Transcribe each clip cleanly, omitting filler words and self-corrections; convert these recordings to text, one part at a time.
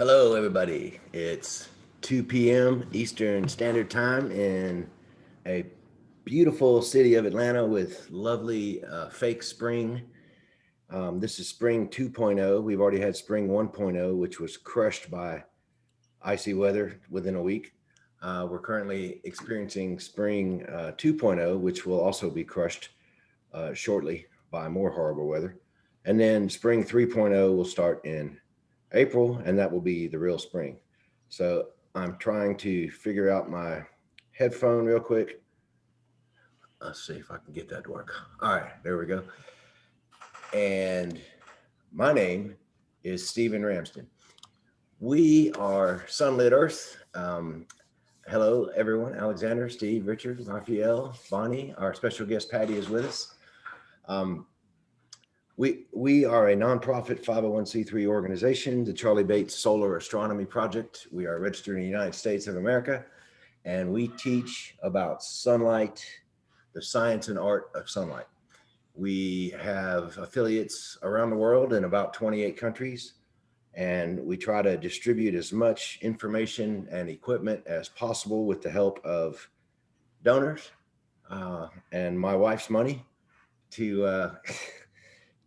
Hello, everybody. It's 2 p.m. Eastern Standard Time in a beautiful city of Atlanta with lovely fake spring. This is spring 2.0. We've already had spring 1.0, which was crushed by icy weather within a week. We're currently experiencing spring 2.0, which will also be crushed shortly by more horrible weather. And then spring 3.0 will start in April, and that will be the real spring. So I'm trying to figure out my headphone real quick. Let's see if I can get that to work. All right, there we go. And my name is Stephen Ramsden. We are Sunlit Earth. Hello, everyone. Alexander, Steve, Richard, Raphael, Bonnie. Our special guest Patty is with us. Um, we are a nonprofit 501c3 organization, the Charlie Bates Solar Astronomy Project. We are registered in the United States of America, and we teach about sunlight, the science and art of sunlight. We have affiliates around the world in about 28 countries, and we try to distribute as much information and equipment as possible with the help of donors and my wife's money to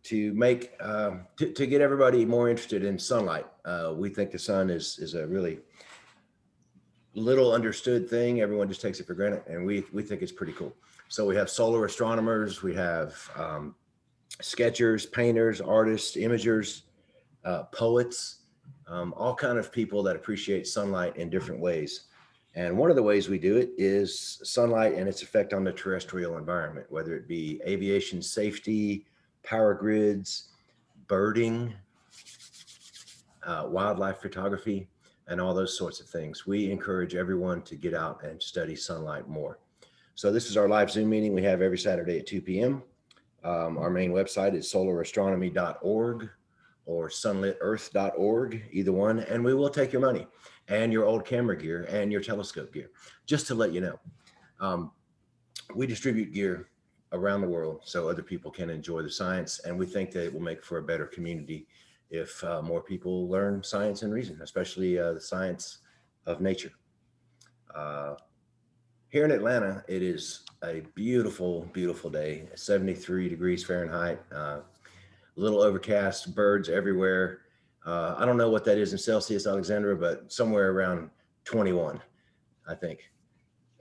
to make to get everybody more interested in sunlight. We think the sun is a really little understood thing. Everyone just takes it for granted, and we think it's pretty cool. So we have solar astronomers, we have sketchers, painters, artists, imagers, poets, all kind of people that appreciate sunlight in different ways. And one of the ways we do it is sunlight and its effect on the terrestrial environment, whether it be aviation safety, power grids, birding, wildlife photography, and all those sorts of things. We encourage everyone to get out and study sunlight more. So this is our live Zoom meeting we have every Saturday at 2 p.m. Our main website is solarastronomy.org or sunlitearth.org, either one, and we will take your money and your old camera gear and your telescope gear, just to let you know. We distribute gear around the world so other people can enjoy the science, and we think that it will make for a better community if more people learn science and reason, especially the science of nature. Here in Atlanta, it is a beautiful, beautiful day, 73 degrees Fahrenheit, a little overcast, birds everywhere. I don't know what that is in Celsius, Alexandra, but somewhere around 21, I think.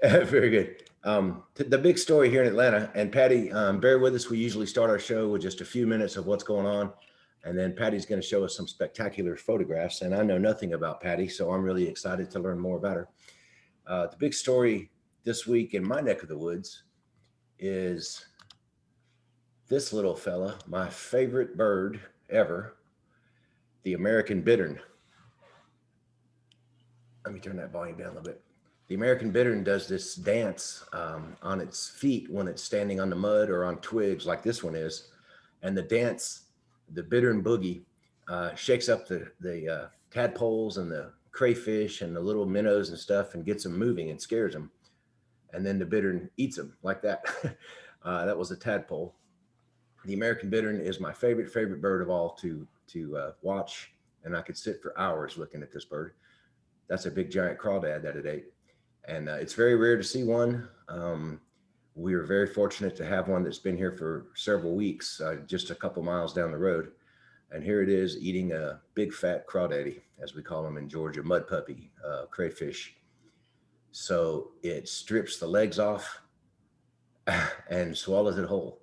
Very good. The big story here in Atlanta, and Patty, bear with us. We usually start our show with just a few minutes of what's going on. And then Patty's going to show us some spectacular photographs. And I know nothing about Patty, so I'm really excited to learn more about her. The big story this week in my neck of the woods is this little fella, my favorite bird ever, the American bittern. Let me turn that volume down a little bit. The American bittern does this dance on its feet when it's standing on the mud or on twigs like this one is. And the dance, the bittern boogie, shakes up the tadpoles and the crayfish and the little minnows and stuff and gets them moving and scares them. And then the bittern eats them like that. That was a tadpole. The American bittern is my favorite bird of all to watch, and I could sit for hours looking at this bird. That's a big giant crawdad that it ate, and it's very rare to see one. We are very fortunate to have one that's been here for several weeks, just a couple miles down the road. And here it is eating a big fat crawdaddy, as we call them in Georgia, mud puppy, crayfish. So it strips the legs off and swallows it whole.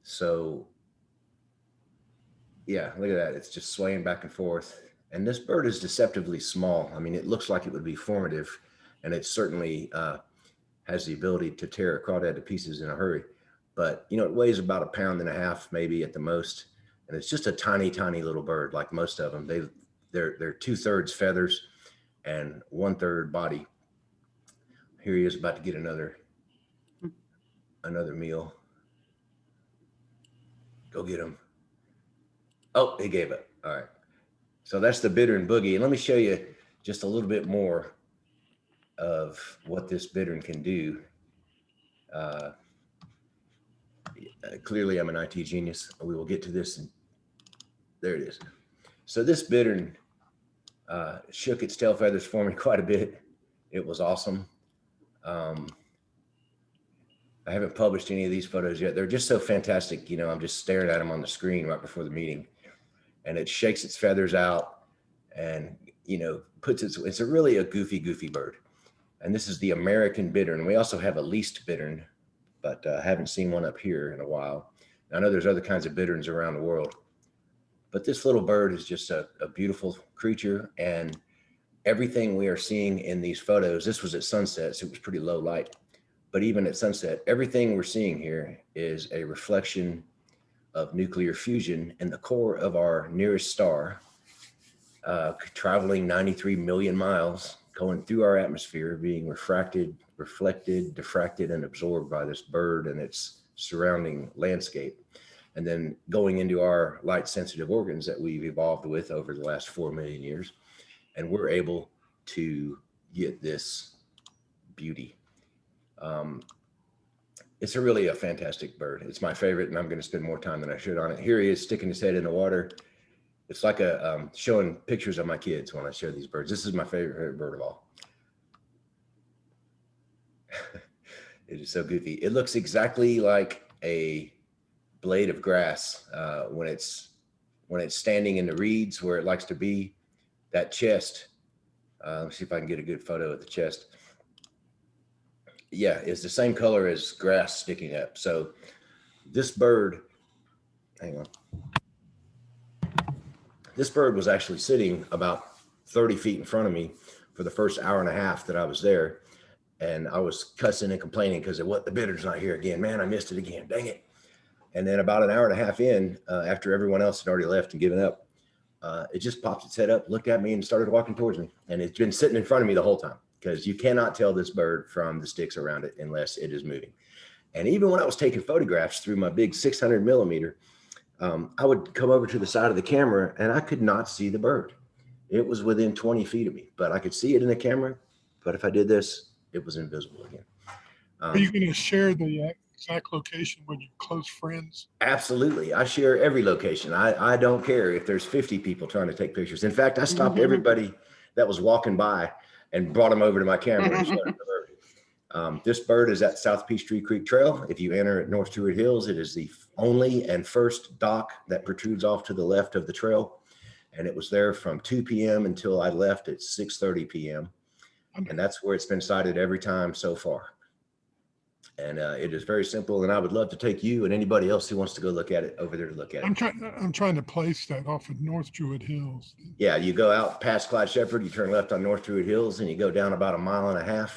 So yeah, look at that. It's just swaying back and forth. And this bird is deceptively small. I mean, it looks like it would be formative, and it certainly has the ability to tear a crawdad to pieces in a hurry. But, you know, it weighs about a pound and a half, maybe at the most. And it's just a tiny, tiny little bird, like most of them. They're 2/3 feathers and 1/3 body. Here he is about to get another meal. Go get him. Oh, he gave up. All right. So that's the bittern boogie. And let me show you just a little bit more of what this bittern can do. Clearly, I'm an IT genius. We will get to this. And there it is. So this bittern shook its tail feathers for me quite a bit. It was awesome. I haven't published any of these photos yet. They're just so fantastic. You know, I'm just staring at them on the screen right before the meeting, and it shakes its feathers out and, you know, it's a really a goofy bird. And this is the American bittern. We also have a least bittern, but I haven't seen one up here in a while. I know there's other kinds of bitterns around the world, but this little bird is just a beautiful creature. And everything we are seeing in these photos, this was at sunset, so it was pretty low light. But even at sunset, everything we're seeing here is a reflection of nuclear fusion in the core of our nearest star, traveling 93 million miles, going through our atmosphere, being refracted, reflected, diffracted, and absorbed by this bird and its surrounding landscape. And then going into our light sensitive organs that we've evolved with over the last 4 million years. And we're able to get this beauty. It's really a fantastic bird. It's my favorite, and I'm going to spend more time than I should on it. Here he is sticking his head in the water. It's like showing pictures of my kids when I share these birds. This is my favorite bird of all. It is so goofy. It looks exactly like a blade of grass when it's standing in the reeds where it likes to be. That chest, let's see if I can get a good photo of the chest. Yeah, it's the same color as grass sticking up. So this bird, hang on. This bird was actually sitting about 30 feet in front of me for the first hour and a half that I was there. And I was cussing and complaining because of what, the bittern's not here again. Man, I missed it again. Dang it. And then about an hour and a half in, after everyone else had already left and given up, it just popped its head up, looked at me, and started walking towards me. And it's been sitting in front of me the whole time, because you cannot tell this bird from the sticks around it unless it is moving. And even when I was taking photographs through my big 600 millimeter, I would come over to the side of the camera and I could not see the bird. It was within 20 feet of me, but I could see it in the camera. But if I did this, it was invisible again. Are you going to share the exact location with your close friends? Absolutely. I share every location. I don't care if there's 50 people trying to take pictures. In fact, I stopped everybody that was walking by and brought them over to my camera and showed them the bird. This bird is at South Peachtree Creek Trail. If you enter at North Druid Hills, it is the only and first dock that protrudes off to the left of the trail. And it was there from 2 p.m. until I left at 6:30 p.m. And that's where it's been sighted every time so far. And it is very simple. And I would love to take you and anybody else who wants to go look at it over there to look at it. I'm trying to place that off of North Druid Hills. Yeah, you go out past Clyde Shepherd, you turn left on North Druid Hills, and you go down about 1.5 miles.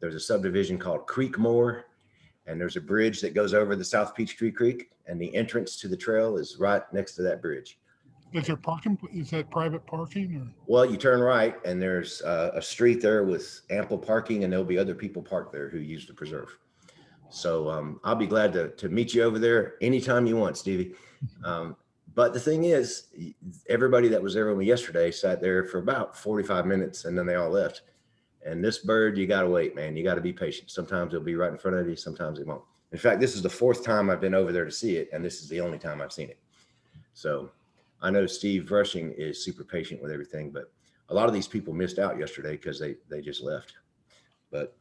There's a subdivision called Creekmore, and there's a bridge that goes over the South Peachtree Creek, and the entrance to the trail is right next to that bridge. Is there parking? Is that private parking? Or? Well, you turn right, and there's a street there with ample parking, and there'll be other people parked there who use the preserve. So I'll be glad to meet you over there anytime you want, Stevie. But the thing is, everybody that was there with me yesterday sat there for about 45 minutes, and then they all left. And this bird, you got to wait, man. You got to be patient. Sometimes it'll be right in front of you. Sometimes it won't. In fact, this is the 4th time I've been over there to see it, and this is the only time I've seen it. So I know Steve Rushing is super patient with everything, but a lot of these people missed out yesterday because they just left. But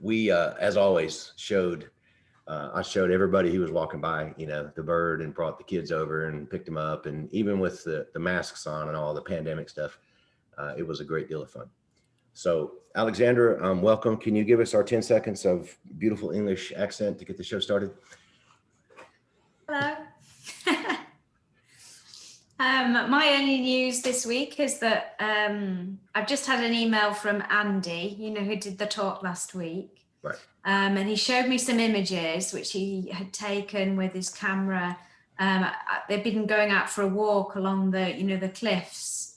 we, as always, I showed everybody who was walking by, you know, the bird, and brought the kids over and picked them up. And even with the masks on and all the pandemic stuff, it was a great deal of fun. So Alexandra, welcome. Can you give us our 10 seconds of beautiful English accent to get the show started? Hello. My only news this week is that I've just had an email from Andy, you know, who did the talk last week. Right. And he showed me some images which he had taken with his camera. They've been going out for a walk along the, you know, the cliffs.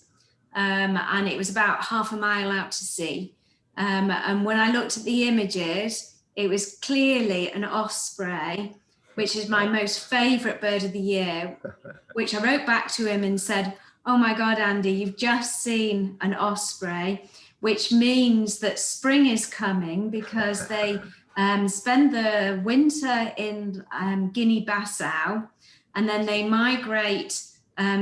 And it was about 0.5 mile out to sea. And when I looked at the images, it was clearly an osprey, which is my most favorite bird of the year, which I wrote back to him and said, oh my God, Andy, you've just seen an osprey, which means that spring is coming, because they spend the winter in Guinea-Bissau, and then they migrate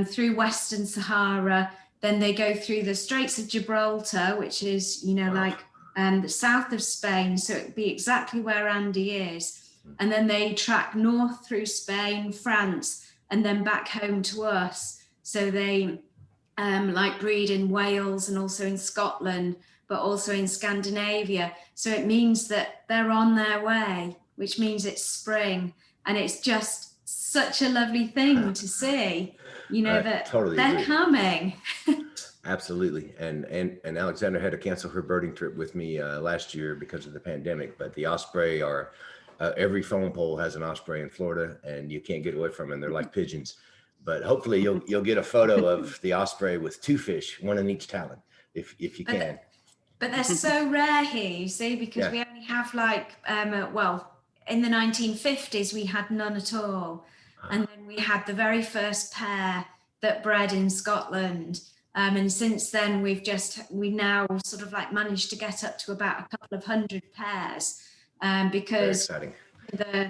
through Western Sahara then they go through the Straits of Gibraltar, which is, like the south of Spain. So it'd be exactly where Andy is. And then they track north through Spain, France, and then back home to us. So they like breed in Wales and also in Scotland, but also in Scandinavia. So it means that they're on their way, which means it's spring. And it's just such a lovely thing to see, that totally they're agree. coming. Absolutely. And Alexandra had to cancel her birding trip with me last year because of the pandemic, but the osprey are, every phone pole has an osprey in Florida and you can't get away from them. They're like pigeons, but hopefully you'll get a photo of the osprey with 2 fish, 1 in each talon, if you can. But they're so rare here, you see, because we only have in the 1950s, we had none at all. And then we had the very first pair that bred in Scotland. And since then, we now sort of like managed to get up to about a couple of 100 pairs because the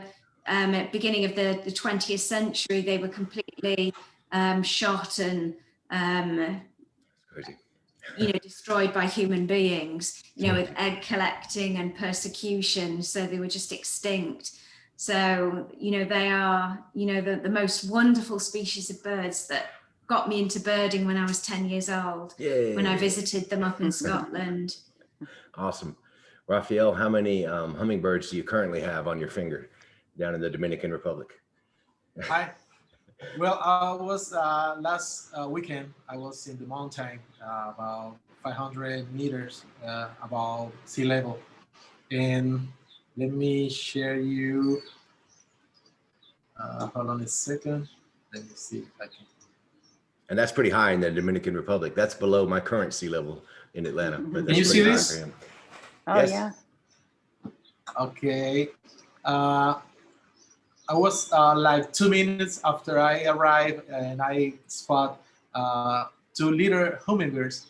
beginning of the 20th century, they were completely shot and crazy. destroyed by human beings, with egg collecting and persecution. So they were just extinct. So, they are, the most wonderful species of birds that got me into birding when I was 10 years old. Yay. When I visited them up in Scotland. Awesome. Raphael, how many hummingbirds do you currently have on your finger down in the Dominican Republic? Hi. Well, I was last weekend, I was in the mountain about 500 meters above sea level. And let me share you, hold on a second. Let me see if I can. And that's pretty high in the Dominican Republic. That's below my current sea level in Atlanta. But can you see this? Oh, yes. Yeah. Okay. I was like 2 minutes after I arrived and I spot 2 little hummingbirds,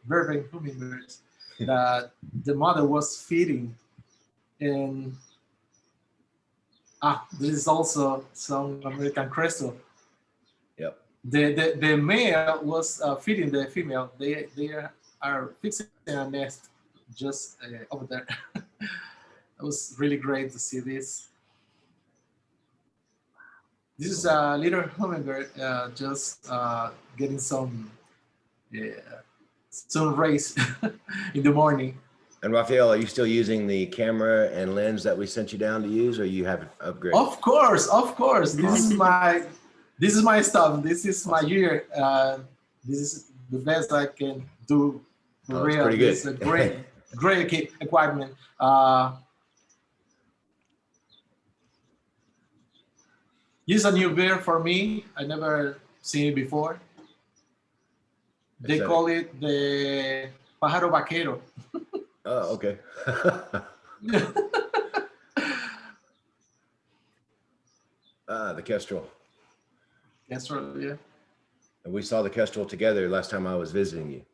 vervain hummingbirds, that the mother was feeding. And this is also some American crestal. Yep. The male was feeding the female. They are fixing a nest just over there. It was really great to see this. This is a little hummingbird just getting some sun rays in the morning. And Raphael, are you still using the camera and lens that we sent you down to use, or you have upgraded? Of course. This is my stuff. This is my year. This is the best I can do. For real. Pretty good. It's a great equipment. This is a new bird for me. I never seen it before. They call it the pájaro vaquero. Oh, okay. The kestrel. Kestrel, yeah. And we saw the kestrel together last time I was visiting you.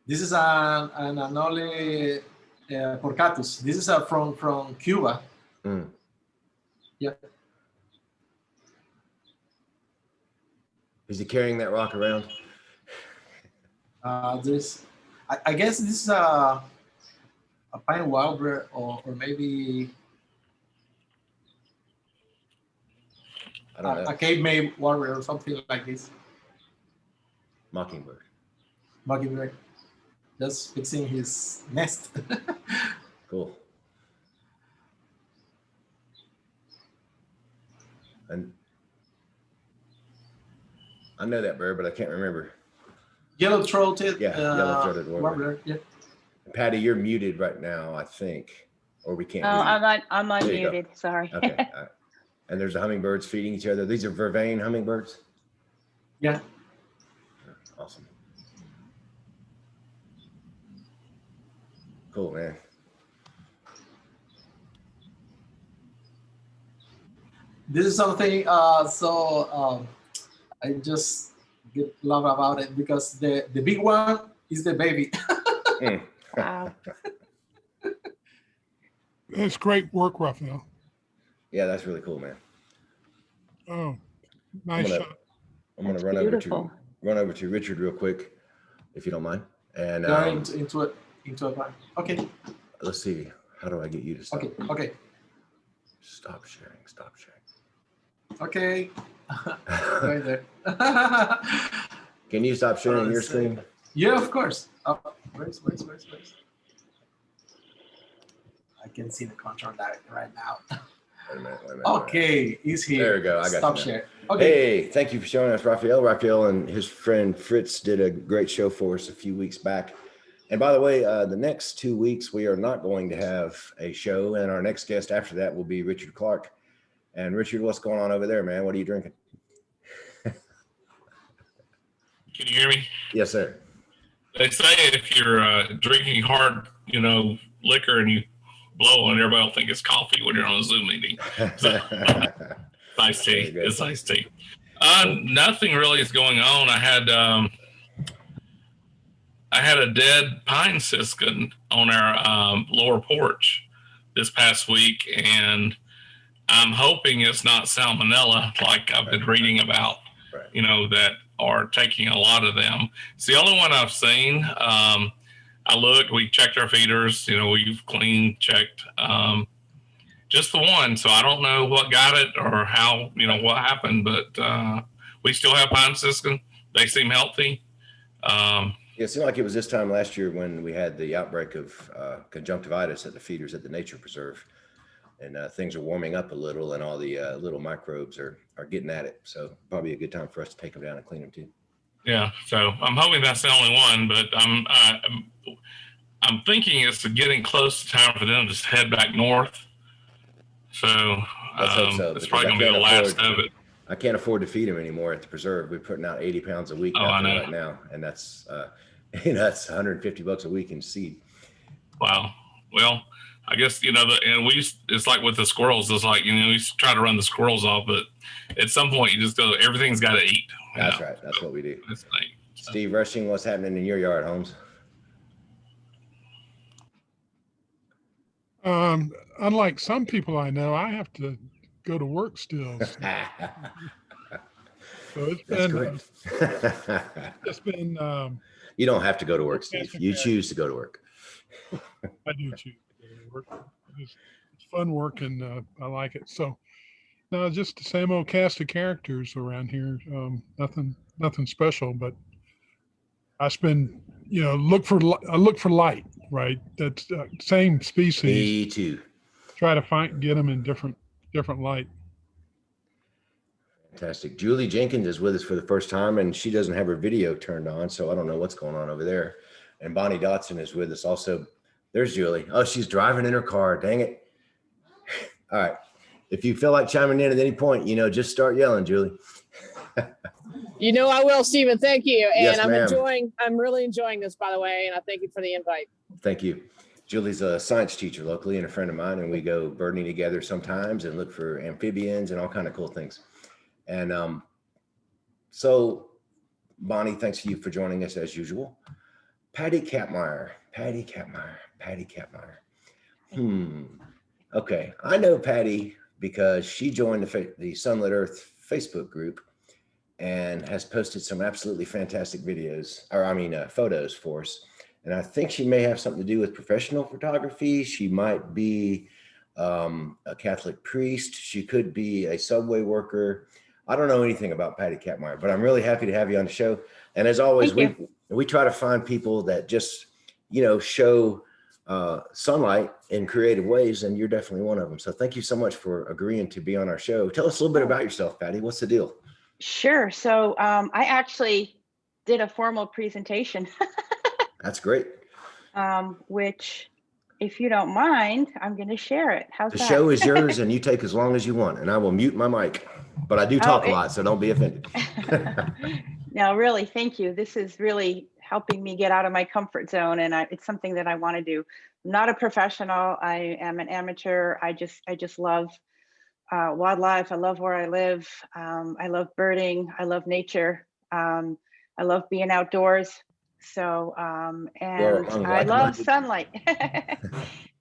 This is an Anole porcatus. This is from Cuba. Mm. Yeah. Is he carrying that rock around? I guess this is a pine warbler or maybe I don't know. A Kappmeyer warbler or something like this. Mockingbird. Mockingbird. Just fixing his nest. Cool. And I know that bird, but I can't remember. Yellow-throated. Yeah, yellow-throated warbler. Yeah. Patty, you're muted right now, I think, or we can't. Oh, I'm unmuted. Sorry. Okay. All right. And there's the hummingbirds feeding each other. These are vervain hummingbirds. Yeah. Awesome. Cool, man. This is something I just get love about it because the big one is the baby. Wow. That's great work, Raphael. Yeah, that's really cool, man. Oh, nice shot. I'm gonna That's run beautiful. over to run over to Richard real quick, if you don't mind. And Yeah, into a bar. Okay. let's see. How do I get you to stop? Okay. Stop sharing. Stop sharing. Okay. Right there. Can you stop sharing your screen? Yeah, of course. Oh, where's? I can see the control right now. Wait a minute. Okay, he's here. There we go. I got Stop you now. share. Okay. Hey, thank you for showing us, Raphael. Raphael and his friend Fritz did a great show for us a few weeks back. And by the way, the next 2 weeks, we are not going to have a show. And our next guest after that will be Richard Clark. And Richard, what's going on over there, man? What are you drinking? Can you hear me? Yes, sir. They say if you're drinking hard, liquor and you blow on, everybody will think it's coffee when you're on a Zoom meeting. So, iced tea. It's iced tea. Nothing really is going on. I had a dead pine siskin on our lower porch this past week, and I'm hoping it's not salmonella like I've been reading about, that are taking a lot of them. It's the only one I've seen. I looked, we checked our feeders, we've cleaned, checked, just the one. So I don't know what got it or how, what happened, but we still have pine siskin. They seem healthy. It seemed like it was this time last year when we had the outbreak of conjunctivitis at the feeders at the nature preserve, and things are warming up a little, and all the little microbes are getting at it. So probably a good time for us to take them down and clean them too. Yeah, so I'm hoping that's the only one, but I'm thinking it's getting close to time for them to head back north. So, Let's hope so, it's probably going to be the last of it. I can't afford to feed them anymore at the preserve. We're putting out 80 pounds a week out there right now, and that's that's $150 a week in seed. Wow. Well, I guess it's like with the squirrels. It's like we used to try to run the squirrels off, but at some point you just go. Everything's got to eat. That's right. That's what we do. So. Steve Rushing, what's happening in your yard, Holmes? Unlike some people I know, I have to go to work still. So it's been, it's been. You don't have to go to work, Steve. You choose to go to work. I do choose to go to work. It's fun work, and I like it. So, no, just the same old cast of characters around here. Nothing special, but I spend, look for light, right? That's same species. Me too. Try to get them in different light. Fantastic. Julie Jenkins is with us for the first time, and she doesn't have her video turned on, so I don't know what's going on over there. And Bonnie Dotson is with us also. There's Julie. Oh, she's driving in her car. Dang it. All right. If you feel like chiming in at any point, just start yelling, Julie. I will, Stephen. Thank you. And Yes, I'm really enjoying this, by the way. And I thank you for the invite. Thank you. Julie's a science teacher locally and a friend of mine, and we go birding together sometimes and look for amphibians and all kind of cool things. And so, Bonnie, thanks to you for joining us as usual. Patty Kappmeyer. Okay, I know Patty because she joined the Sunlit Earth Facebook group and has posted some absolutely fantastic photos for us. And I think she may have something to do with professional photography. She might be a Catholic priest. She could be a subway worker. I don't know anything about Patty Kappmeyer, but I'm really happy to have you on the show. And as always, we try to find people that just, show sunlight in creative ways, and you're definitely one of them. So thank you so much for agreeing to be on our show. Tell us a little bit about yourself, Patty. What's the deal? Sure. So I actually did a formal presentation. That's great. Which, if you don't mind, I'm going to share it. How's that? The show is yours, and you take as long as you want, and I will mute my mic. But I do talk a lot, so don't be offended. No, really, thank you. This is really helping me get out of my comfort zone, and it's something that I want to do. I'm not a professional. I am an amateur. I just love wildlife. I love where I live. I love birding. I love nature. I love being outdoors. So, and I love sunlight.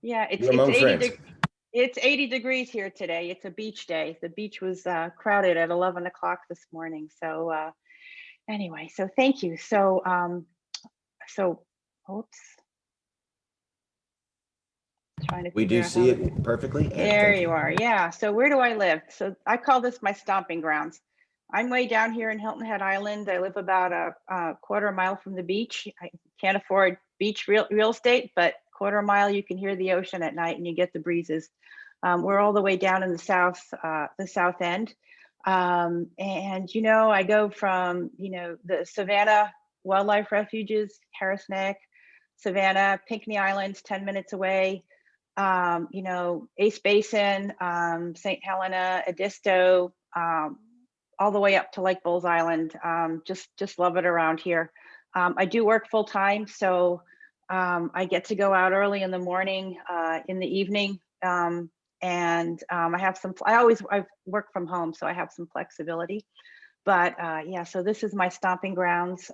Yeah, it's 80 degrees here today. It's a beach day. The beach was crowded at 11 o'clock this morning. So anyway, so thank you. So, oops. Trying to We figure do out see how to- it perfectly. And There thank you are. Yeah. So where do I live? So I call this my stomping grounds. I'm way down here in Hilton Head Island. I live about a quarter mile from the beach. I can't afford beach real estate, but quarter mile, you can hear the ocean at night and you get the breezes. We're all the way down in the south end. And, you know, I go from, you know, the Savannah Wildlife Refuges, Harris Neck, Savannah, Pinckney Islands, 10 minutes away. You know, Ace Basin, St. Helena, Edisto, all the way up to Lake Bowles Island. Just love it around here. I do work full time, so I get to go out early in the morning, in the evening, and I have some. I work from home, so I have some flexibility. But yeah, so this is my stomping grounds.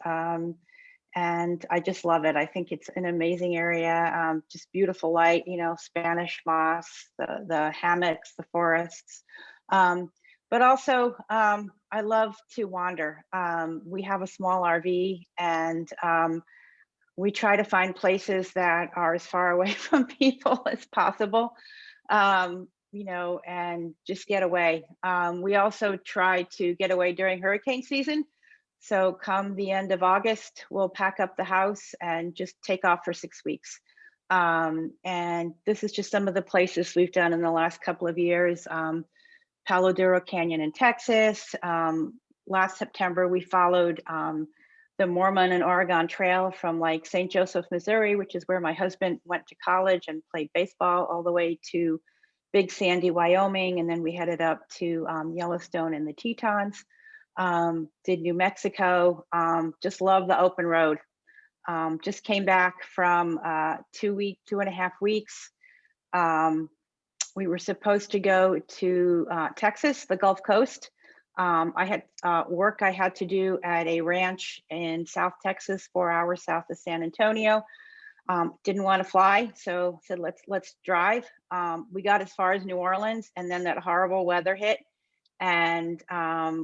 And I just love it. I think it's an amazing area, just beautiful light, you know, Spanish moss, the hammocks, the forests. But also, I love to wander. We have a small RV and we try to find places that are as far away from people as possible, you know, and just get away. We also try to get away during hurricane season. So come the end of August, we'll pack up the house and just take off for 6 weeks. And this is just some of the places we've done in the last couple of years. Palo Duro Canyon in Texas. Last September, we followed the Mormon and Oregon Trail from like St. Joseph, Missouri, which is where my husband went to college and played baseball, all the way to Big Sandy, Wyoming. And then we headed up to Yellowstone and the Tetons. Did New Mexico, just love the open road. Just came back from 2.5 weeks. We were supposed to go to Texas, the Gulf Coast. I had work I had to do at a ranch in South Texas, 4 hours south of San Antonio. Didn't want to fly, so said let's drive. We got as far as New Orleans, and then that horrible weather hit. And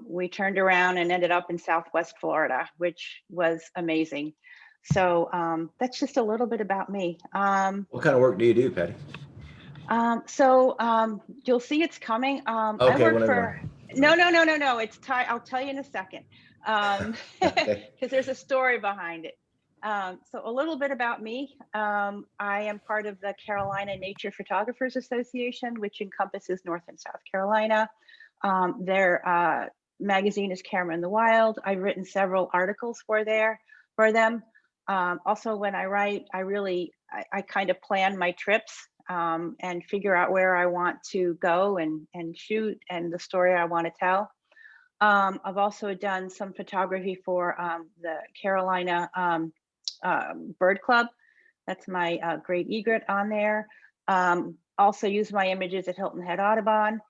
we turned around and ended up in Southwest Florida, which was amazing. So that's just a little bit about me. What kind of work do you do, Patty? So you'll see it's coming. I Okay, work whatever. for, no. It's I'll tell you in a second, Okay. because there's a story behind it. So a little bit about me. I am part of the Carolina Nature Photographers Association, which encompasses North and South Carolina. Their magazine is Camera in the Wild. I've written several articles for them. Also, when I write, I kind of plan my trips and figure out where I want to go and shoot and the story I want to tell. I've also done some photography for the Carolina Bird Club. That's my great egret on there. Also use my images at Hilton Head Audubon.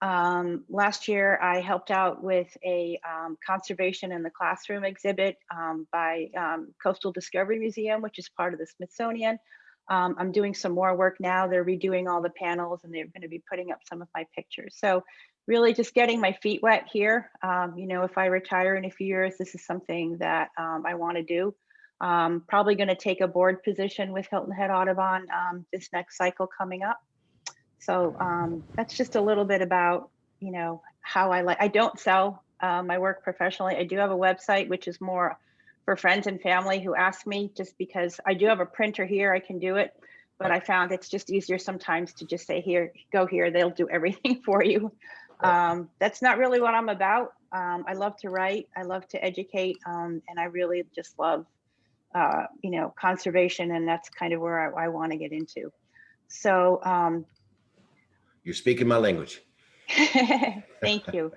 Last year, I helped out with a conservation in the classroom exhibit by Coastal Discovery Museum, which is part of the Smithsonian. I'm doing some more work now. They're redoing all the panels and they're going to be putting up some of my pictures. So really just getting my feet wet here. You know, if I retire in a few years, this is something that I want to do. Probably going to take a board position with Hilton Head Audubon this next cycle coming up. So that's just a little bit about, you know, how I don't sell my work professionally. I do have a website, which is more for friends and family who ask me, just because I do have a printer here, I can do it. But I found it's just easier sometimes to just say, here, go here, they'll do everything for you. That's not really what I'm about. I love to write, I love to educate, and I really just love, you know, conservation, and that's kind of where I want to get into. So You're speaking my language. thank you.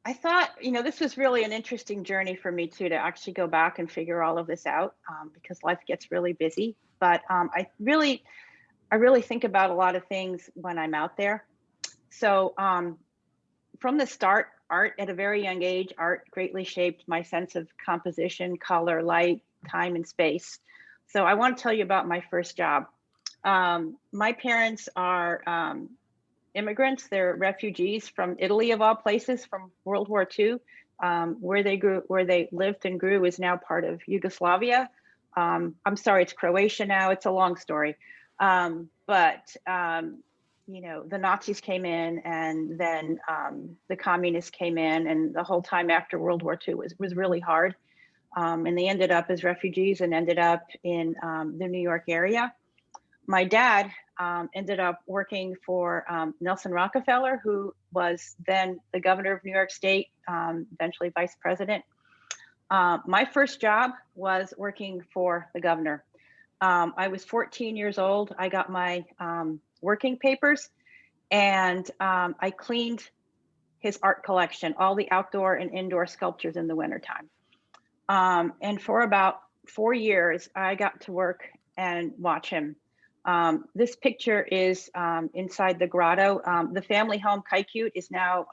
I thought, you know, this was really an interesting journey for me too, to actually go back and figure all of this out, because life gets really busy. But I really think about a lot of things when I'm out there. So from the start, art at a very young age, art greatly shaped my sense of composition, color, light, time, and space. So I want to tell you about my first job. My parents are immigrants. They're refugees from Italy, of all places, from World War II. where they lived and grew is now part of Yugoslavia. I'm sorry, it's Croatia now. It's a long story. But you know, the Nazis came in, and then the communists came in, and the whole time after World War II was really hard. And they ended up as refugees and ended up in the New York area. My dad ended up working for Nelson Rockefeller, who was then the governor of New York State, eventually vice president. My first job was working for the governor. I was 14 years old. I got my working papers, and I cleaned his art collection, all the outdoor and indoor sculptures in the wintertime. And for about 4 years, I got to work and watch him. This picture is inside the grotto. The family home Kaikute is now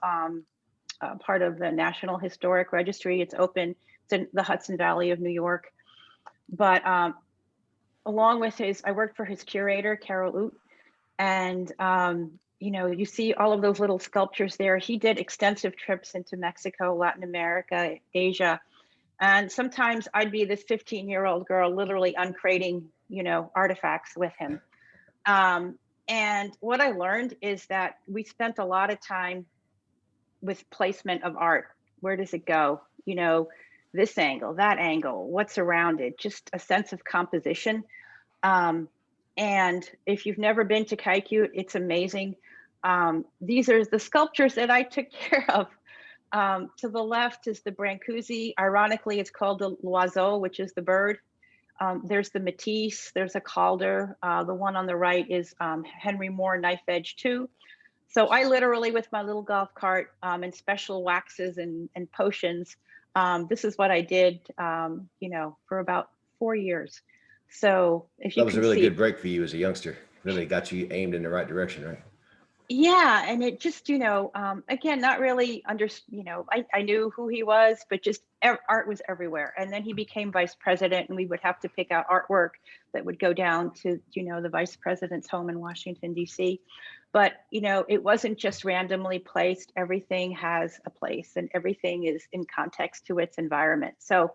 part of the National Historic Registry. It's open. It's in the Hudson Valley of New York. But along with I worked for his curator, Carol Oot. And, you know, you see all of those little sculptures there. He did extensive trips into Mexico, Latin America, Asia. And sometimes I'd be this 15-year-old girl literally uncrating, you know, artifacts with him. And what I learned is that we spent a lot of time with placement of art. Where does it go? You know, this angle, that angle, what's around it, just a sense of composition. And if you've never been to Kaikute, it's amazing. These are the sculptures that I took care of. To the left is the Brancusi. Ironically, it's called the L'Oiseau, which is the bird. There's the Matisse, there's a Calder. The one on the right is Henry Moore Knife Edge 2. So I literally, with my little golf cart and special waxes and potions, this is what I did, you know, for about 4 years. So if you That was a really good break for you as a youngster. Really got you aimed in the right direction, right? Yeah, and it just, you know, again, not really you know, I knew who he was, but just art was everywhere. And then he became vice president, and we would have to pick out artwork that would go down to, you know, the vice president's home in Washington, D.C. But, you know, it wasn't just randomly placed. Everything has a place, and everything is in context to its environment. So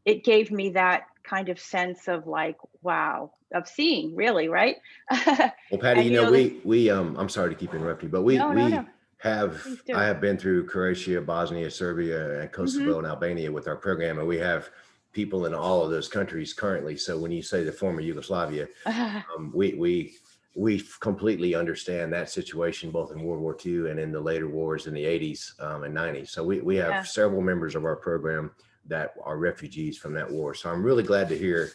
it gave me that kind of sense of like, wow, of seeing, really, right? Well, Patty, And, you know, this- we I'm sorry to keep interrupting, but No. Please do. I have been through Croatia, Bosnia, Serbia, and Kosovo and Albania with our program, and we have people in all of those countries currently. So when you say the former Yugoslavia, we completely understand that situation, both in World War II and in the later wars in the 80s and 90s. So we have several members of our program that are refugees from that war. So I'm really glad to hear,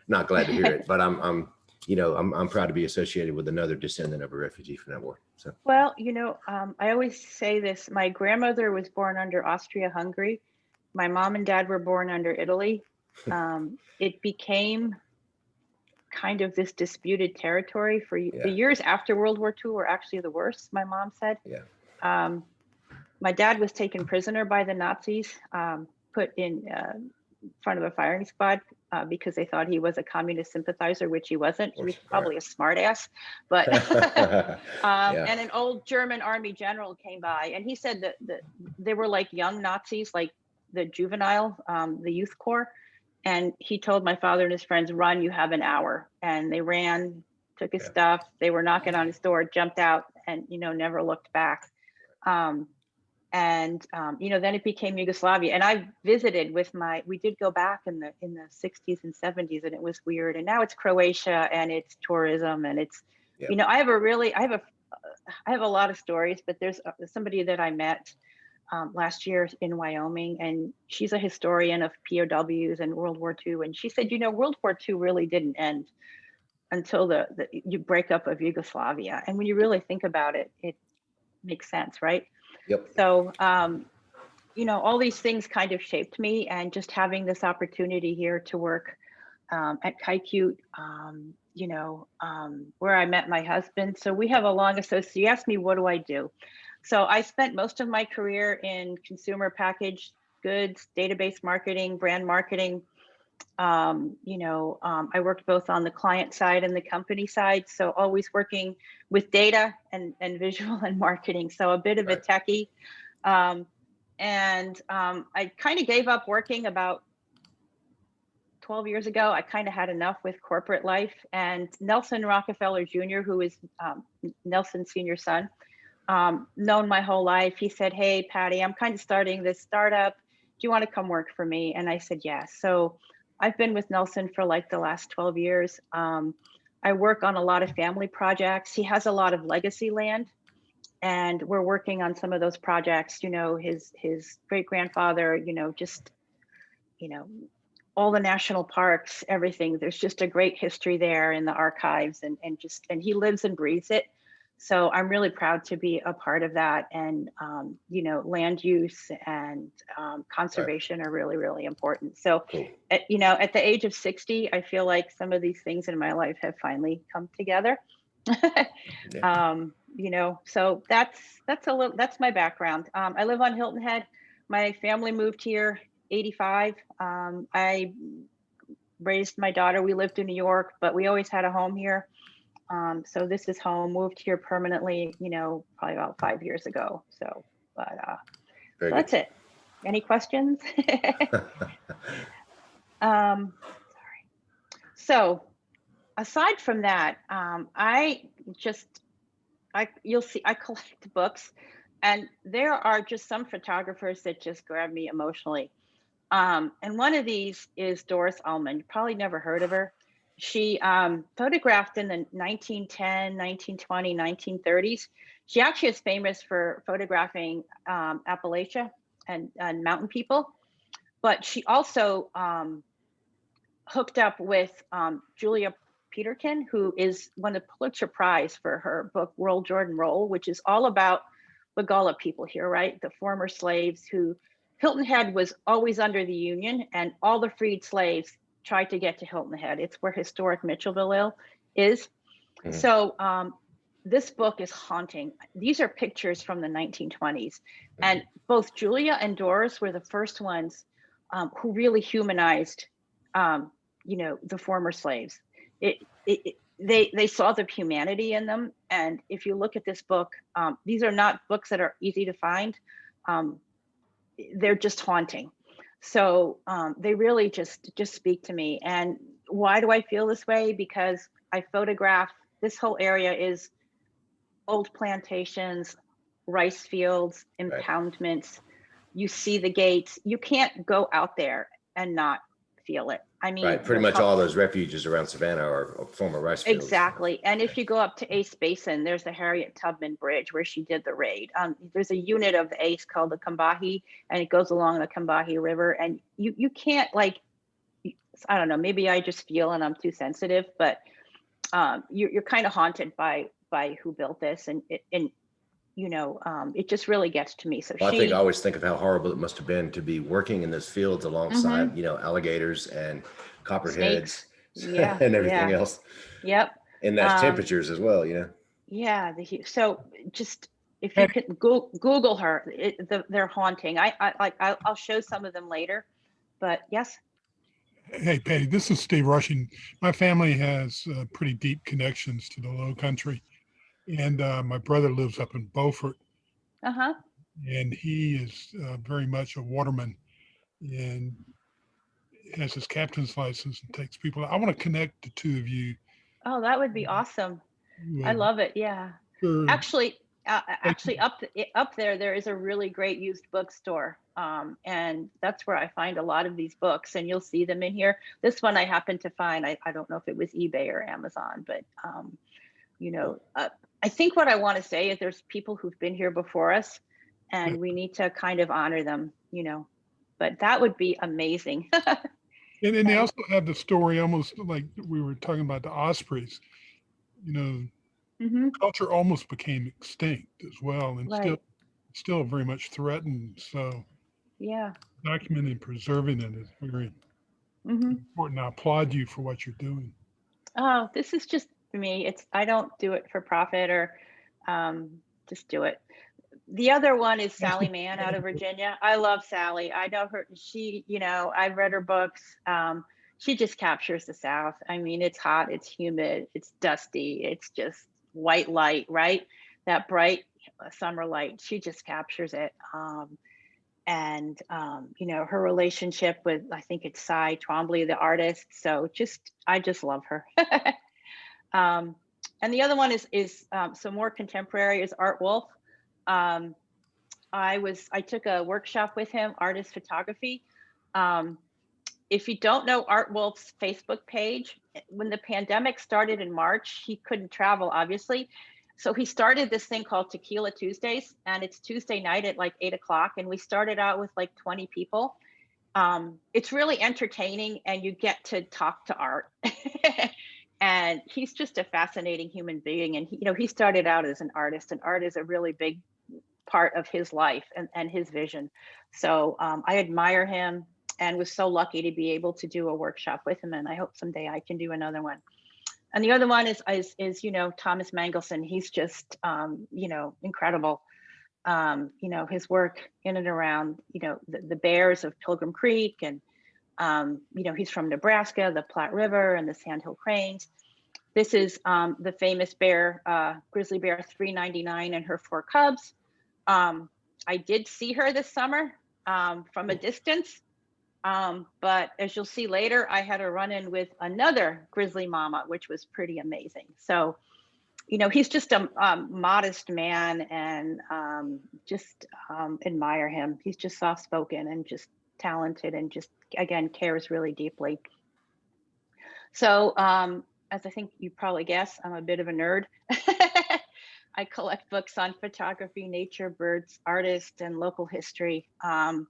not glad to hear it, but I'm you know, I'm proud to be associated with another descendant of a refugee from that war. So, well, you know, I always say this. My grandmother was born under Austria-Hungary. My mom and dad were born under Italy. It became kind of this disputed territory for the years after World War II were actually the worst, my mom said. Yeah. My dad was taken prisoner by the Nazis, put in front of a firing squad because they thought he was a communist sympathizer, which he wasn't. He was probably a smart ass, but and an old German army general came by, and he said that they were like young Nazis, like the juvenile, the youth corps. And he told my father and his friends, run, you have an hour. And they ran, took his stuff. They were knocking on his door, jumped out, and, you know, never looked back. You know, then it became Yugoslavia. And I visited with we did go back in the 60s and 70s, and it was weird. And now it's Croatia, and it's tourism, and it's, you know, I have a lot of stories, but there's somebody that I met last year in Wyoming, and she's a historian of POWs and World War II. And she said, you know, World War II really didn't end until the breakup of Yugoslavia. And when you really think about it, it makes sense, right? Yep. So, you know, all these things kind of shaped me, and just having this opportunity here to work at Kaikute, you know, where I met my husband. So we have a long association. You asked me, what do I do? So I spent most of my career in consumer packaged goods, database marketing, brand marketing. You know, I worked both on the client side and the company side. So always working with data and visual and marketing. So a bit of a techie. And I kind of gave up working about 12 years ago. I kind of had enough with corporate life. And Nelson Rockefeller Jr., who is Nelson Sr.'s son, known my whole life. He said, "Hey, Patty, I'm kind of starting this startup. Do you want to come work for me?" And I said, yes. So I've been with Nelson for like the last 12 years. I work on a lot of family projects. He has a lot of legacy land, and we're working on some of those projects. You know, his great grandfather, just, all the national parks, everything. There's just a great history there in the archives, and he lives and breathes it. So I'm really proud to be a part of that. And, land use and conservation are really, really important. So, Cool. at the age of 60, I feel like some of these things in my life have finally come together. So that's my background. I live on Hilton Head. My family moved here 85. I raised my daughter. We lived in New York, but we always had a home here. So this is home. Moved here permanently, probably about 5 years ago. So, but so that's it. Any questions? Sorry. So aside from that, you'll see, I collect books, and there are just some photographers that just grab me emotionally. And one of these is Doris Allman. You probably never heard of her. She photographed in the 1910, 1920, 1930s. She actually is famous for photographing Appalachia and mountain people, but she also hooked up with Julia Peterkin, who is won the Pulitzer Prize for her book Roll Jordan Roll, which is all about the Gullah people here, right? The former slaves who Hilton Head was always under the Union, and all the freed slaves tried to get to Hilton Head. It's where historic Mitchellville is. Mm-hmm. So this book is haunting. These are pictures from the 1920s. Mm-hmm. And both Julia and Doris were the first ones who really humanized, the former slaves. They saw the humanity in them. And if you look at this book, these are not books that are easy to find. They're just haunting. So they really just speak to me. And why do I feel this way? Because I photograph, this whole area is old plantations, rice fields, impoundments. Right. You see the gates. You can't go out there and not feel it. I mean, right. Pretty much all those refuges around Savannah are former rice fields. Exactly. And if you go up to Ace Basin, there's the Harriet Tubman Bridge where she did the raid. There's a unit of the Ace called the Combahee, and it goes along the Combahee River. And you can't, like, I don't know, maybe I just feel and I'm too sensitive, but you're kind of haunted by who built this, and it just really gets to me. So well, I always think of how horrible it must have been to be working in those fields alongside, mm-hmm. Alligators and copperheads, yeah, and everything else. Yep. And that's temperatures as well, Yeah. So just if you can Google her, they're haunting. I'll show some of them later, but yes. Hey, Patty, this is Steve Rushing. My family has pretty deep connections to the Low Country. And my brother lives up in Beaufort. Uh-huh. And he is very much a waterman and has his captain's license and takes people. I want to connect the two of you. Oh, that would be awesome. I love it. Yeah. Sure. Actually, up there is a really great used bookstore. And that's where I find a lot of these books, and you'll see them in here. This one I happened to find, I don't know if it was eBay or Amazon, but I think what I want to say is there's people who've been here before us, and we need to kind of honor them, but that would be amazing. and they also have the story, almost like we were talking about the ospreys, mm-hmm. Culture almost became extinct as well, and still very much threatened. So yeah, documenting and preserving it is very mm-hmm. important. I applaud you for what you're doing. Oh, this is just for me. I don't do it for profit or just do it. The other one is Sally Mann out of Virginia. I love Sally. I know her. She, I've read her books. She just captures the South. I mean, it's hot, it's humid, it's dusty, it's just white light, right? That bright summer light. She just captures it. you know, her relationship with, I think it's Cy Twombly, the artist. So I just love her. And the other one is some more contemporary is Art Wolf. I took a workshop with him, artist photography. If you don't know Art Wolf's Facebook page, when the pandemic started in March, he couldn't travel, obviously. So he started this thing called Tequila Tuesdays, and it's Tuesday night at like 8 o'clock. And we started out with like 20 people. It's really entertaining, and you get to talk to Art. And he's just a fascinating human being. And he started out as an artist, and art is a really big part of his life and his vision. So I admire him and was so lucky to be able to do a workshop with him. And I hope someday I can do another one. And the other one is Thomas Mangelson. He's just, incredible. His work in and around, the bears of Pilgrim Creek, and, he's from Nebraska, the Platte River and the Sandhill Cranes. This is the famous bear, Grizzly Bear 399 and her 4 cubs. I did see her this summer from a distance. But as you'll see later, I had a run-in with another grizzly mama, which was pretty amazing. So, he's just a modest man, and just admire him. He's just soft-spoken and just talented, and just, again, cares really deeply. So, as I think you probably guess, I'm a bit of a nerd. I collect books on photography, nature, birds, artists, and local history. I'm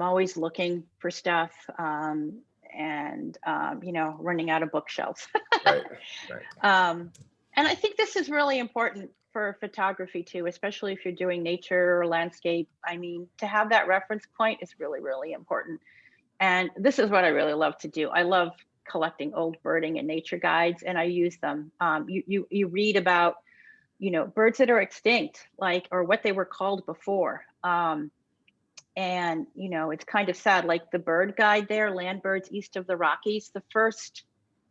always looking for stuff, and running out of bookshelves. Right. And I think this is really important for photography too, especially if you're doing nature or landscape. I mean, to have that reference point is really, really important. And this is what I really love to do. I love collecting old birding and nature guides, and I use them. You read about, birds that are extinct, or what they were called before. And, it's kind of sad, like the bird guide there, Land Birds East of the Rockies, the first,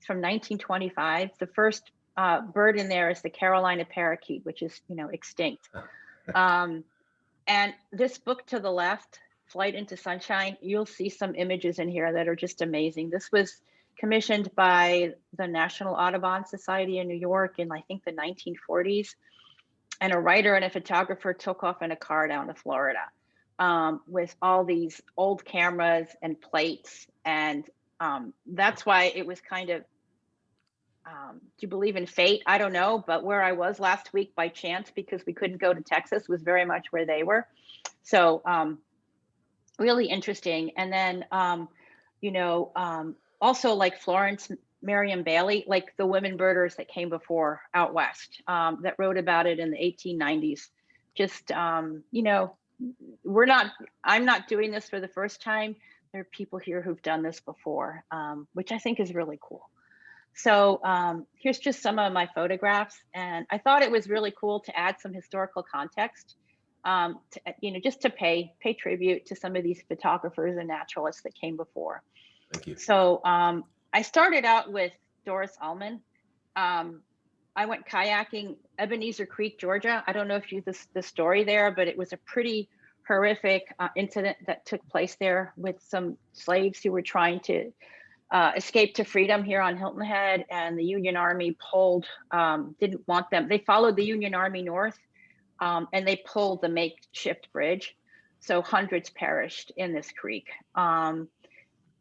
from 1925, the first bird in there is the Carolina parakeet, which is, extinct. And this book to the left, Flight into Sunshine, you'll see some images in here that are just amazing. This was commissioned by the National Audubon Society in New York in, I think, the 1940s. And a writer and a photographer took off in a car down to Florida. With all these old cameras and plates. And that's why it was kind of, do you believe in fate? I don't know, but where I was last week by chance, because we couldn't go to Texas, was very much where they were. So really interesting. And then, also like Florence Merriam Bailey, like the women birders that came before out west, that wrote about it in the 1890s. Just, I'm not doing this for the first time. There are people here who've done this before, which I think is really cool. So here's just some of my photographs. And I thought it was really cool to add some historical context, just to pay tribute to some of these photographers and naturalists that came before. Thank you. So I started out with Doris Allman. I went kayaking Ebenezer Creek, Georgia. I don't know if you the story there, but it was a pretty horrific incident that took place there with some slaves who were trying to escape to freedom here on Hilton Head, and the Union Army didn't want them. They followed the Union Army north, and they pulled the makeshift bridge. So hundreds perished in this creek.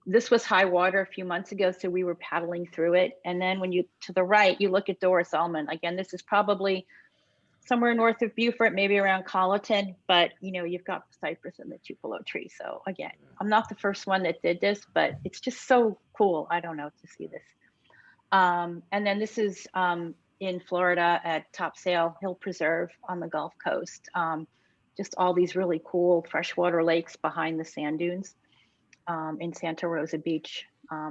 This was high water a few months ago, so we were paddling through it. And then when to the right, you look at Doris Allman. Again, this is probably somewhere north of Beaufort, maybe around Colleton, but you've got the cypress and the tupelo tree. So again, I'm not the first one that did this, but it's just so cool. I don't know, to see this. And then this is in Florida at Topsail Hill Preserve on the Gulf Coast. Just all these really cool freshwater lakes behind the sand dunes. In Santa Rosa Beach.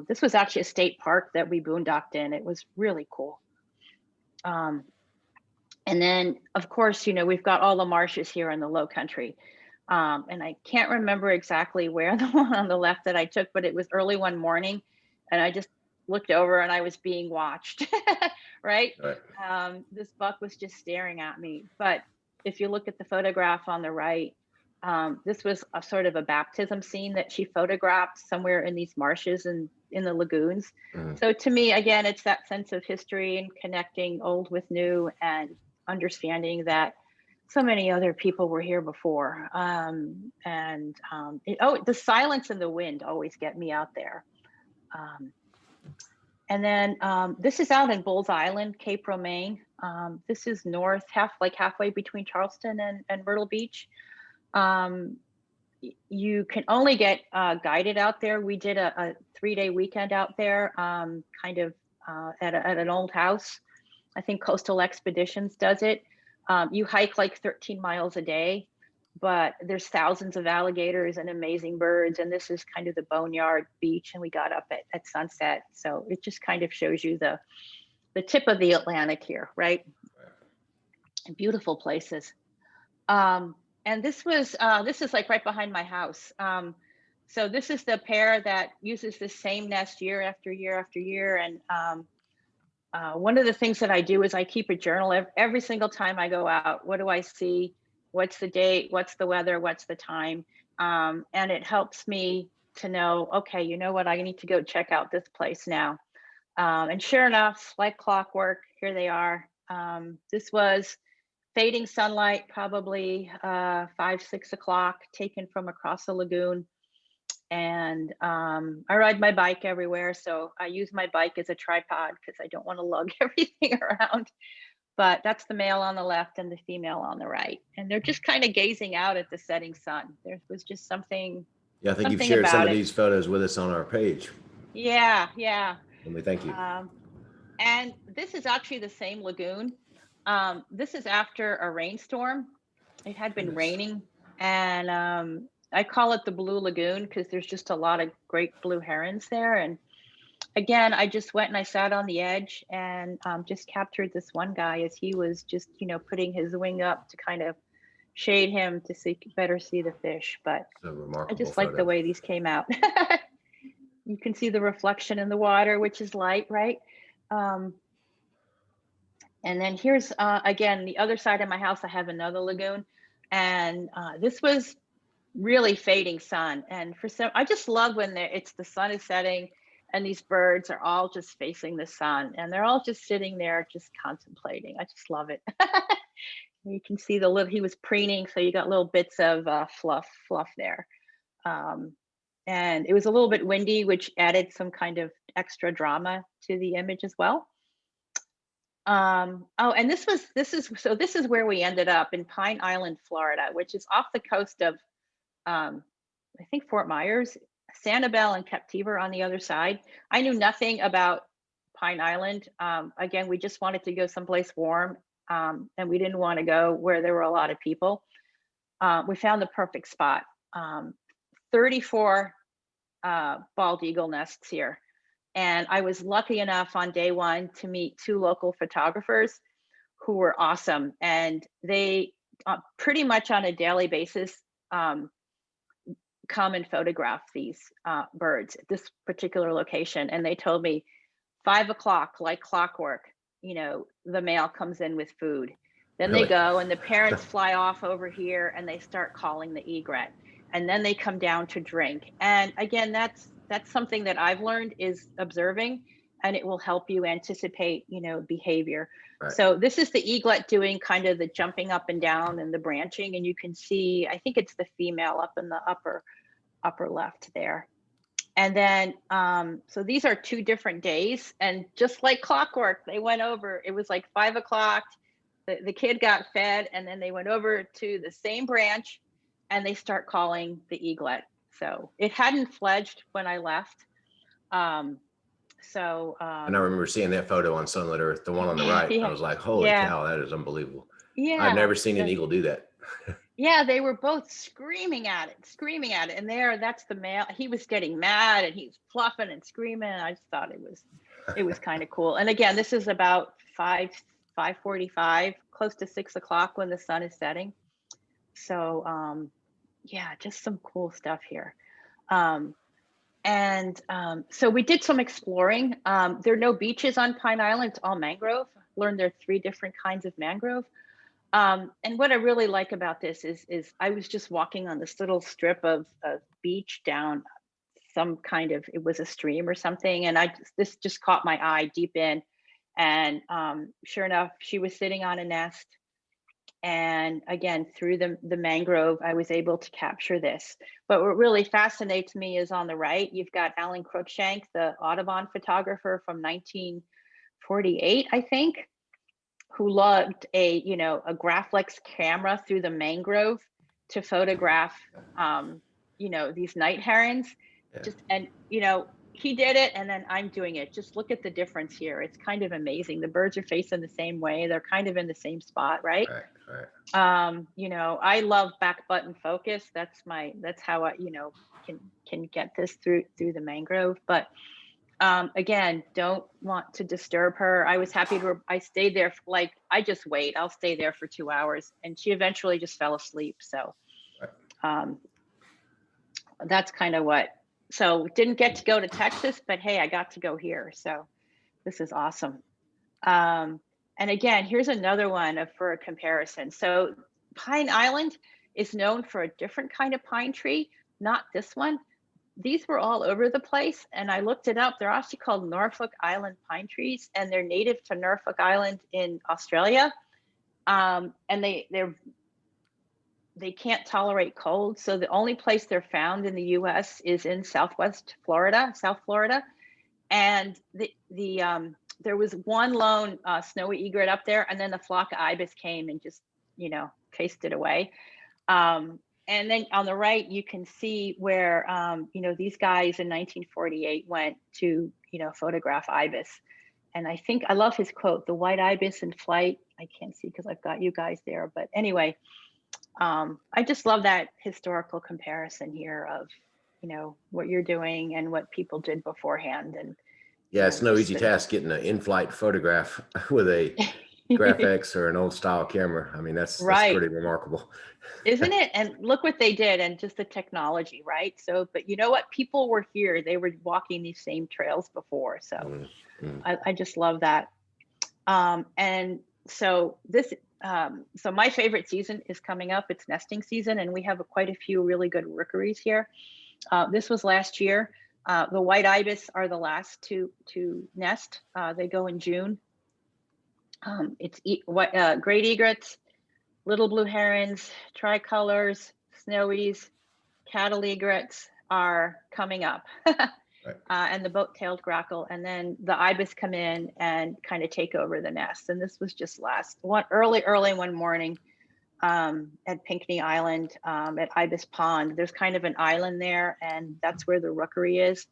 This was actually a state park that we boondocked in. It was really cool. And then, of course, we've got all the marshes here in the Low Country. And I can't remember exactly where the one on the left that I took, but it was early one morning, and I just looked over and I was being watched, right? This buck was just staring at me. But if you look at the photograph on the right, this was a sort of a baptism scene that she photographed somewhere in these marshes and in the lagoons. So to me, again, it's that sense of history and connecting old with new and understanding that so many other people were here before. The silence and the wind always get me out there. And then this is out in Bulls Island, Cape Romaine. This is north, halfway between Charleston and Myrtle Beach. You can only get guided out there. We did a 3-day weekend out there, at an old house. I think Coastal Expeditions does it. You hike like 13 miles a day, but there's thousands of alligators and amazing birds. And this is kind of the boneyard beach. And we got up at sunset. So it just kind of shows you the tip of the Atlantic here, right? Beautiful places. And this is like right behind my house. So this is the pair that uses the same nest year after year after year. And one of the things that I do is I keep a journal every single time I go out. What do I see? What's the date? What's the weather? What's the time? And it helps me to know, okay, you know what? I need to go check out this place now. And sure enough, like clockwork, here they are. This was fading sunlight, probably 5, 6 o'clock, taken from across the lagoon. And I ride my bike everywhere. So I use my bike as a tripod because I don't want to lug everything around. But that's the male on the left and the female on the right. And they're just kind of gazing out at the setting sun. There was just something. Yeah, I think you've shared some of these photos with us on our page. Yeah. And we thank you. And this is actually the same lagoon. This is after a rainstorm. It had been raining, and I call it the Blue Lagoon because there's just a lot of great blue herons there. And again, I just went and I sat on the edge and just captured this one guy as he was just, putting his wing up to kind of shade him to better see the fish. But I just like the way these came out. You can see the reflection in the water, which is light, right? And then here's, again, the other side of my house, I have another lagoon. And this was really fading sun. And I just love when the sun is setting and these birds are all just facing the sun and they're all just sitting there, just contemplating. I just love it. You can see he was preening. So you got little bits of fluff there. And it was a little bit windy, which added some kind of extra drama to the image as well. And this is where we ended up in Pine Island, Florida, which is off the coast of, I think Fort Myers, Sanibel and Captiva on the other side. I knew nothing about Pine Island. Again, we just wanted to go someplace warm, and we didn't want to go where there were a lot of people. We found the perfect spot. 34 bald eagle nests here. And I was lucky enough on day one to meet 2 local photographers who were awesome. And they pretty much on a daily basis come and photograph these birds at this particular location. And they told me 5 o'clock, like clockwork, the male comes in with food. Then They go and the parents fly off over here and they start calling the egret. And then they come down to drink. And again, that's something that I've learned is observing, and it will help you anticipate, behavior. Right. So this is the eaglet doing kind of the jumping up and down and the branching, and you can see, I think it's the female up in the upper left there. And then, so these are 2 different days, and just like clockwork, they went over. It was like 5 o'clock. The kid got fed, and then they went over to the same branch, and they start calling the eaglet. So it hadn't fledged when I left. And I remember seeing that photo on Sunlit Earth, the one on the right. Yeah. I was like, holy cow, that is unbelievable. Yeah. I've never seen an eagle do that. Yeah, they were both screaming at it. And that's the male. He was getting mad and he's fluffing and screaming. I just thought it was kind of cool. And again, this is about 5:45, close to 6 o'clock when the sun is setting. So, yeah, just some cool stuff here. So we did some exploring. There are no beaches on Pine Island, it's all mangrove. Learned there are 3 different kinds of mangrove. And what I really like about this is I was just walking on this little strip of beach down some kind of, it was a stream or something. And this just caught my eye deep in. And sure enough, she was sitting on a nest. And again, through the mangrove, I was able to capture this. But what really fascinates me is on the right, you've got Alan Crookshank, the Audubon photographer from 1948, I think, who lugged a Graflex camera through the mangrove to photograph, these night herons. Yeah. He did it, and then I'm doing it. Just look at the difference here. It's kind of amazing. The birds are facing the same way. They're kind of in the same spot, right? Right. I love back button focus. That's how I, can get this through the mangrove. But again, don't want to disturb her. I was happy I stayed there I just wait. I'll stay there for 2 hours, and she eventually just fell asleep. So that's kind of what. So didn't get to go to Texas, but hey, I got to go here. So this is awesome. And again, here's another one for a comparison. So Pine Island is known for a different kind of pine tree, not this one. These were all over the place, and I looked it up. They're actually called Norfolk Island pine trees, and they're native to Norfolk Island in Australia. And they can't tolerate cold. So the only place they're found in the US is in South Florida. And there was one lone snowy egret up there, and then the flock of ibis came and just, chased it away. And then on the right, you can see where, these guys in 1948 went to, photograph ibis. And I love his quote, "The white ibis in flight." I can't see because I've got you guys there. But anyway, I just love that historical comparison here of, what you're doing and what people did beforehand. And Yeah, it's no easy task getting an in-flight photograph with a Graphics or an old style camera. I mean, that's pretty remarkable. Isn't it? And look what they did, and just the technology, right? So, but you know what? People were here. They were walking these same trails before. So I just love that. And so so my favorite season is coming up. It's nesting season, and we have quite a few really good rookeries here. This was last year. The white ibis are the last to nest. They go in June. It's great egrets, little blue herons, tricolors, snowies, cattle egrets are coming up. Right. And the boat-tailed grackle, and then the ibis come in and kind of take over the nest. And this was just early one morning at Pinckney Island at Ibis Pond. There's kind of an island there, and that's where the rookery is.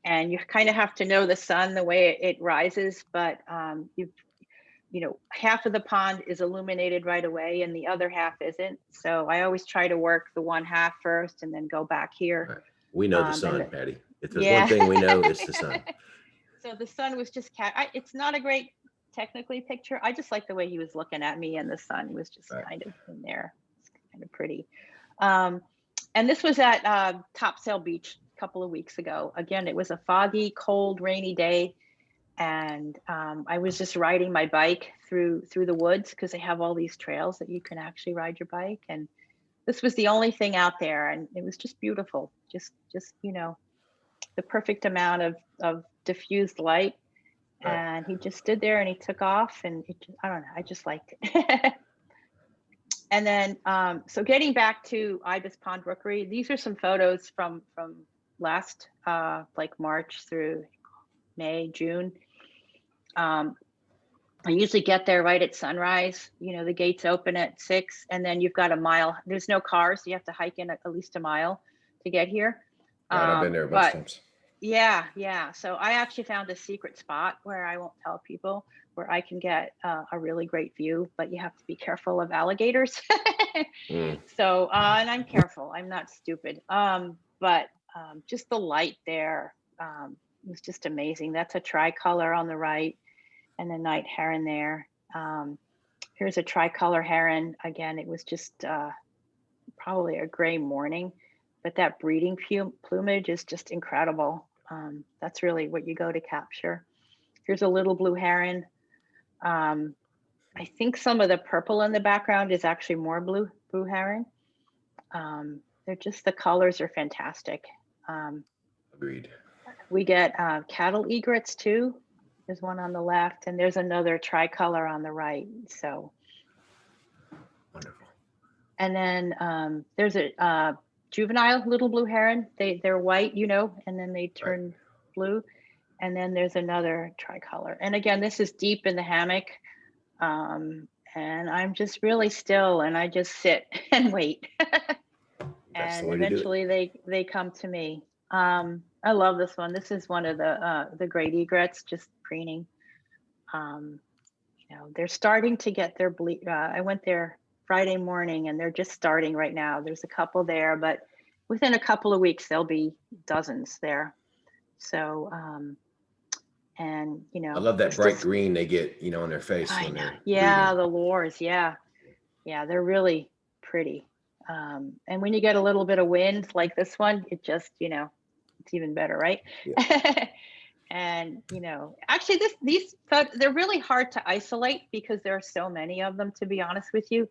And you kind of have to know the sun, the way it rises, but half of the pond is illuminated right away and the other half isn't. So I always try to work the one half first and then go back here. Right. We know the sun, Patty. If there's one thing we know, it's the sun. So the sun was just it's not a great technically picture. I just like the way he was looking at me, and the sun was just kind of in there. It's kind of pretty. And this was at Topsail Beach a couple of weeks ago. Again, it was a foggy, cold, rainy day. And I was just riding my bike through the woods, because they have all these trails that you can actually ride your bike. And this was the only thing out there, and it was just beautiful. Just the perfect amount of diffused light. Right. And he just stood there and he took off, and I don't know, I just liked it. And then so getting back to Ibis Pond Rookery, these are some photos from last March through May, June. I usually get there right at sunrise. The gates open at 6, and then you've got a mile. There's no cars, so you have to hike in at least a mile to get here. I've been there a bunch of times. Yeah. So I actually found a secret spot where I won't tell people, where I can get a really great view, but you have to be careful of alligators. So, and I'm careful. I'm not stupid. But just the light there was just amazing. That's a tricolor on the right, and a night heron there. Here's a tricolor heron. Again, it was just probably a gray morning, but that breeding plumage is just incredible. That's really what you go to capture. Here's a little blue heron. I think some of the purple in the background is actually more blue heron. They're just, the colors are fantastic. Agreed. We get cattle egrets too. There's one on the left, and there's another tricolor on the right. So, Wonderful. and then there's a juvenile little blue heron. They're white, you know, and then they turn blue. And then there's another tricolor. And again, this is deep in the hammock. And I'm just really still, and I just sit and wait. That's the And way to do it. eventually they come to me. I love this one. This is one of the great egrets, just preening. You know, they're starting to get their bleed. I went there Friday morning, and they're just starting right now. There's a couple there, but within a couple of weeks, there'll be dozens there. So, and you know, I love that it's bright just- green they get, you know, on their face I when know. they're Yeah, breeding. the lures. Yeah, they're really pretty. And when you get a little bit of wind like this one, it just, you know, it's even better, right? Yeah. And you know, actually, they're really hard to isolate because there are so many of them, to be honest with you.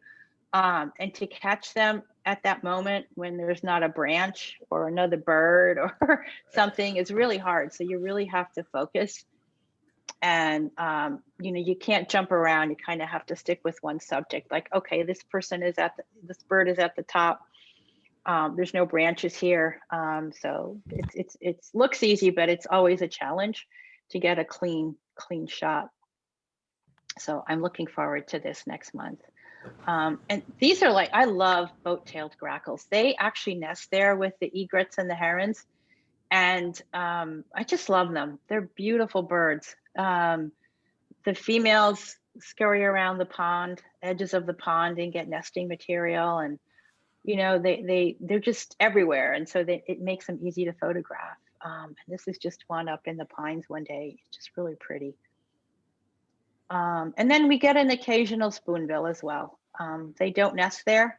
And to catch them at that moment when there's not a branch or another bird or something is really hard. So you really have to focus. And you know, you can't jump around. You kind of have to stick with one subject. Like, okay, this bird is at the top. There's no branches here, so it looks easy, but it's always a challenge to get a clean shot. So I'm looking forward to this next month. And these are like, I love boat-tailed grackles. They actually nest there with the egrets and the herons, and I just love them. They're beautiful birds. The females scurry around the edges of the pond and get nesting material, and you know, they're just everywhere, and so it makes them easy to photograph. And this is just one up in the pines one day. It's just really pretty. And then we get an occasional spoonbill as well. They don't nest there,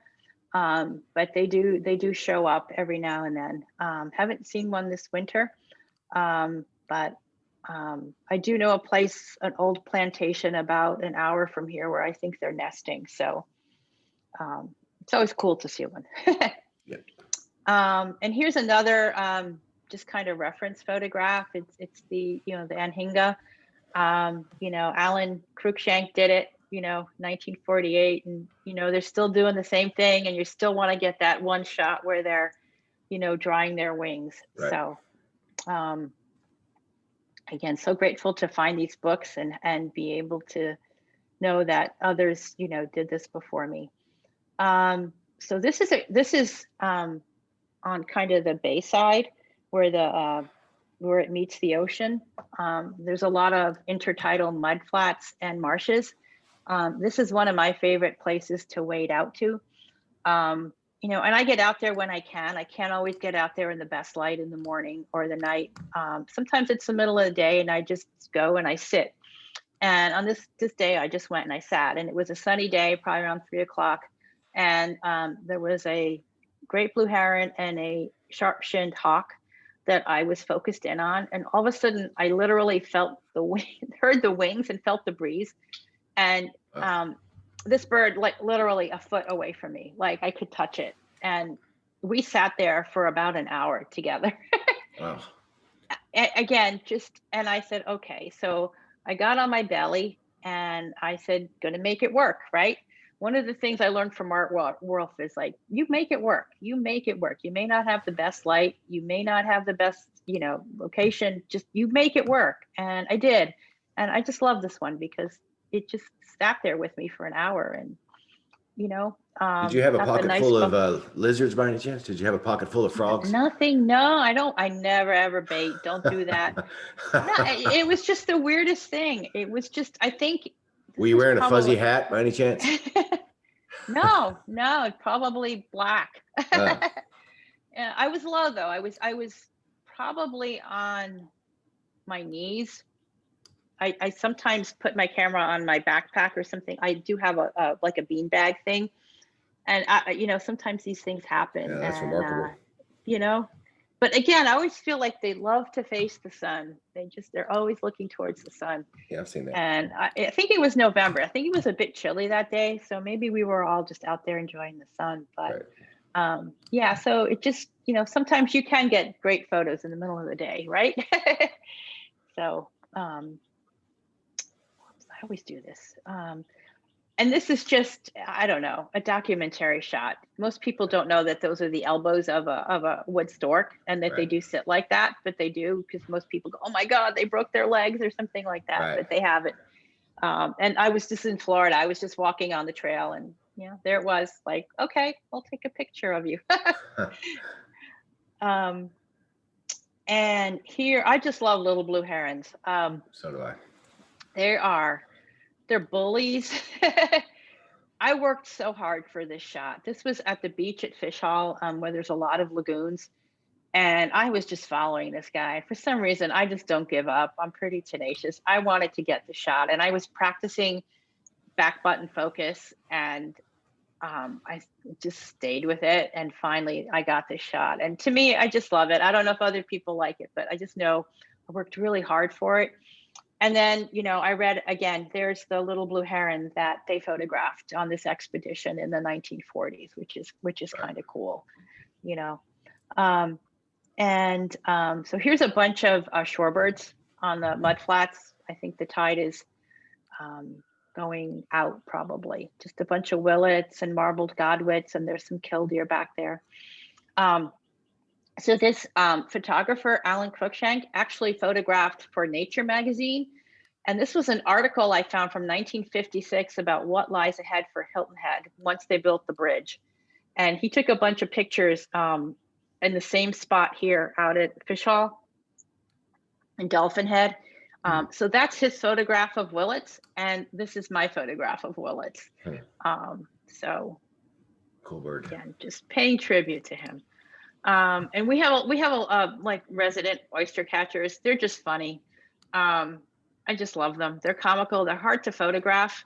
but they do show up every now and then. Haven't seen one this winter, but I do know a place, an old plantation about an hour from here, where I think they're nesting. So it's always cool to see one. Yep. And here's another just kind of reference photograph. It's the, you know, the Anhinga. You know, Alan Crookshank did it, you know, 1948, and you know, they're still doing the same thing, and you still want to get that one shot where they're, you know, drying their wings. Right. So again, so grateful to find these books and be able to know that others, you know, did this before me. So this is on kind of the bay side where where it meets the ocean. There's a lot of intertidal mud flats and marshes. This is one of my favorite places to wade out to. You know, and I get out there when I can. I can't always get out there in the best light in the morning or the night. Sometimes it's the middle of the day, and I just go and I sit. And on this day, I just went and I sat, and it was a sunny day, probably around 3 o'clock. And there was a great blue heron and a sharp-shinned hawk that I was focused in on. And all of a sudden, I literally felt heard the wings and felt the breeze. And this bird, like literally a foot away from me, like I could touch it. And we sat there for about an hour together. Wow. Again, and I said, okay, so I got on my belly and I said, gonna make it work, right? One of the things I learned from Art Wolf is like, you make it work. You make it work. You may not have the best light. You may not have the best, you know, location. Just you make it work. And I did. And I just love this one because it just sat there with me for an hour. And, you know, Did you have a got the pocket nice full of lizards by any chance? Did you have a pocket full of frogs? Nothing. No, I don't. I never ever bait. Don't do that. No, it was just the weirdest thing. It was just, I think. Were you wearing a fuzzy hat by any chance? No, probably black. Yeah, I was low though. I was probably on my knees. I sometimes put my camera on my backpack or something. I do have a like a beanbag thing, and you know, sometimes these things happen. Yeah, that's and, remarkable. You know, But again, I always feel like they love to face the sun. They're always looking towards the sun. Yeah, I've seen that. And I think it was November. I think it was a bit chilly that day. So maybe we were all just out there enjoying the sun. But yeah, so it just, sometimes you can get great photos in the middle of the day, right? So I always do this. And this is just, I don't know, a documentary shot. Most people don't know that those are the elbows of a wood stork and that they do sit like that, but they do, because most people go, oh my God, they broke their legs or something like that, but they haven't. And I was just in Florida. I was just walking on the trail and there it was, like, okay, I'll take a picture of you. And here, I just love little blue herons. So do I. They're bullies. I worked so hard for this shot. This was at the beach at Fish Hall, where there's a lot of lagoons. And I was just following this guy. For some reason, I just don't give up. I'm pretty tenacious. I wanted to get the shot. And I was practicing back button focus. And I just stayed with it. And finally, I got this shot. And to me, I just love it. I don't know if other people like it, but I just know I worked really hard for it. And then, I read again, there's the little blue heron that they photographed on this expedition in the 1940s, which is kind of cool, So here's a bunch of shorebirds on the mudflats. I think the tide is going out probably. Just a bunch of willets and marbled godwits, and there's some killdeer back there. So this photographer, Alan Crookshank, actually photographed for Nature magazine. And this was an article I found from 1956 about what lies ahead for Hilton Head once they built the bridge. And he took a bunch of pictures in the same spot here out at Fish Hall in Dolphin Head. So that's his photograph of willets. And this is my photograph of willets. So cool bird. Again, just paying tribute to him. And we have like resident oyster catchers. They're just funny. I just love them. They're comical. They're hard to photograph.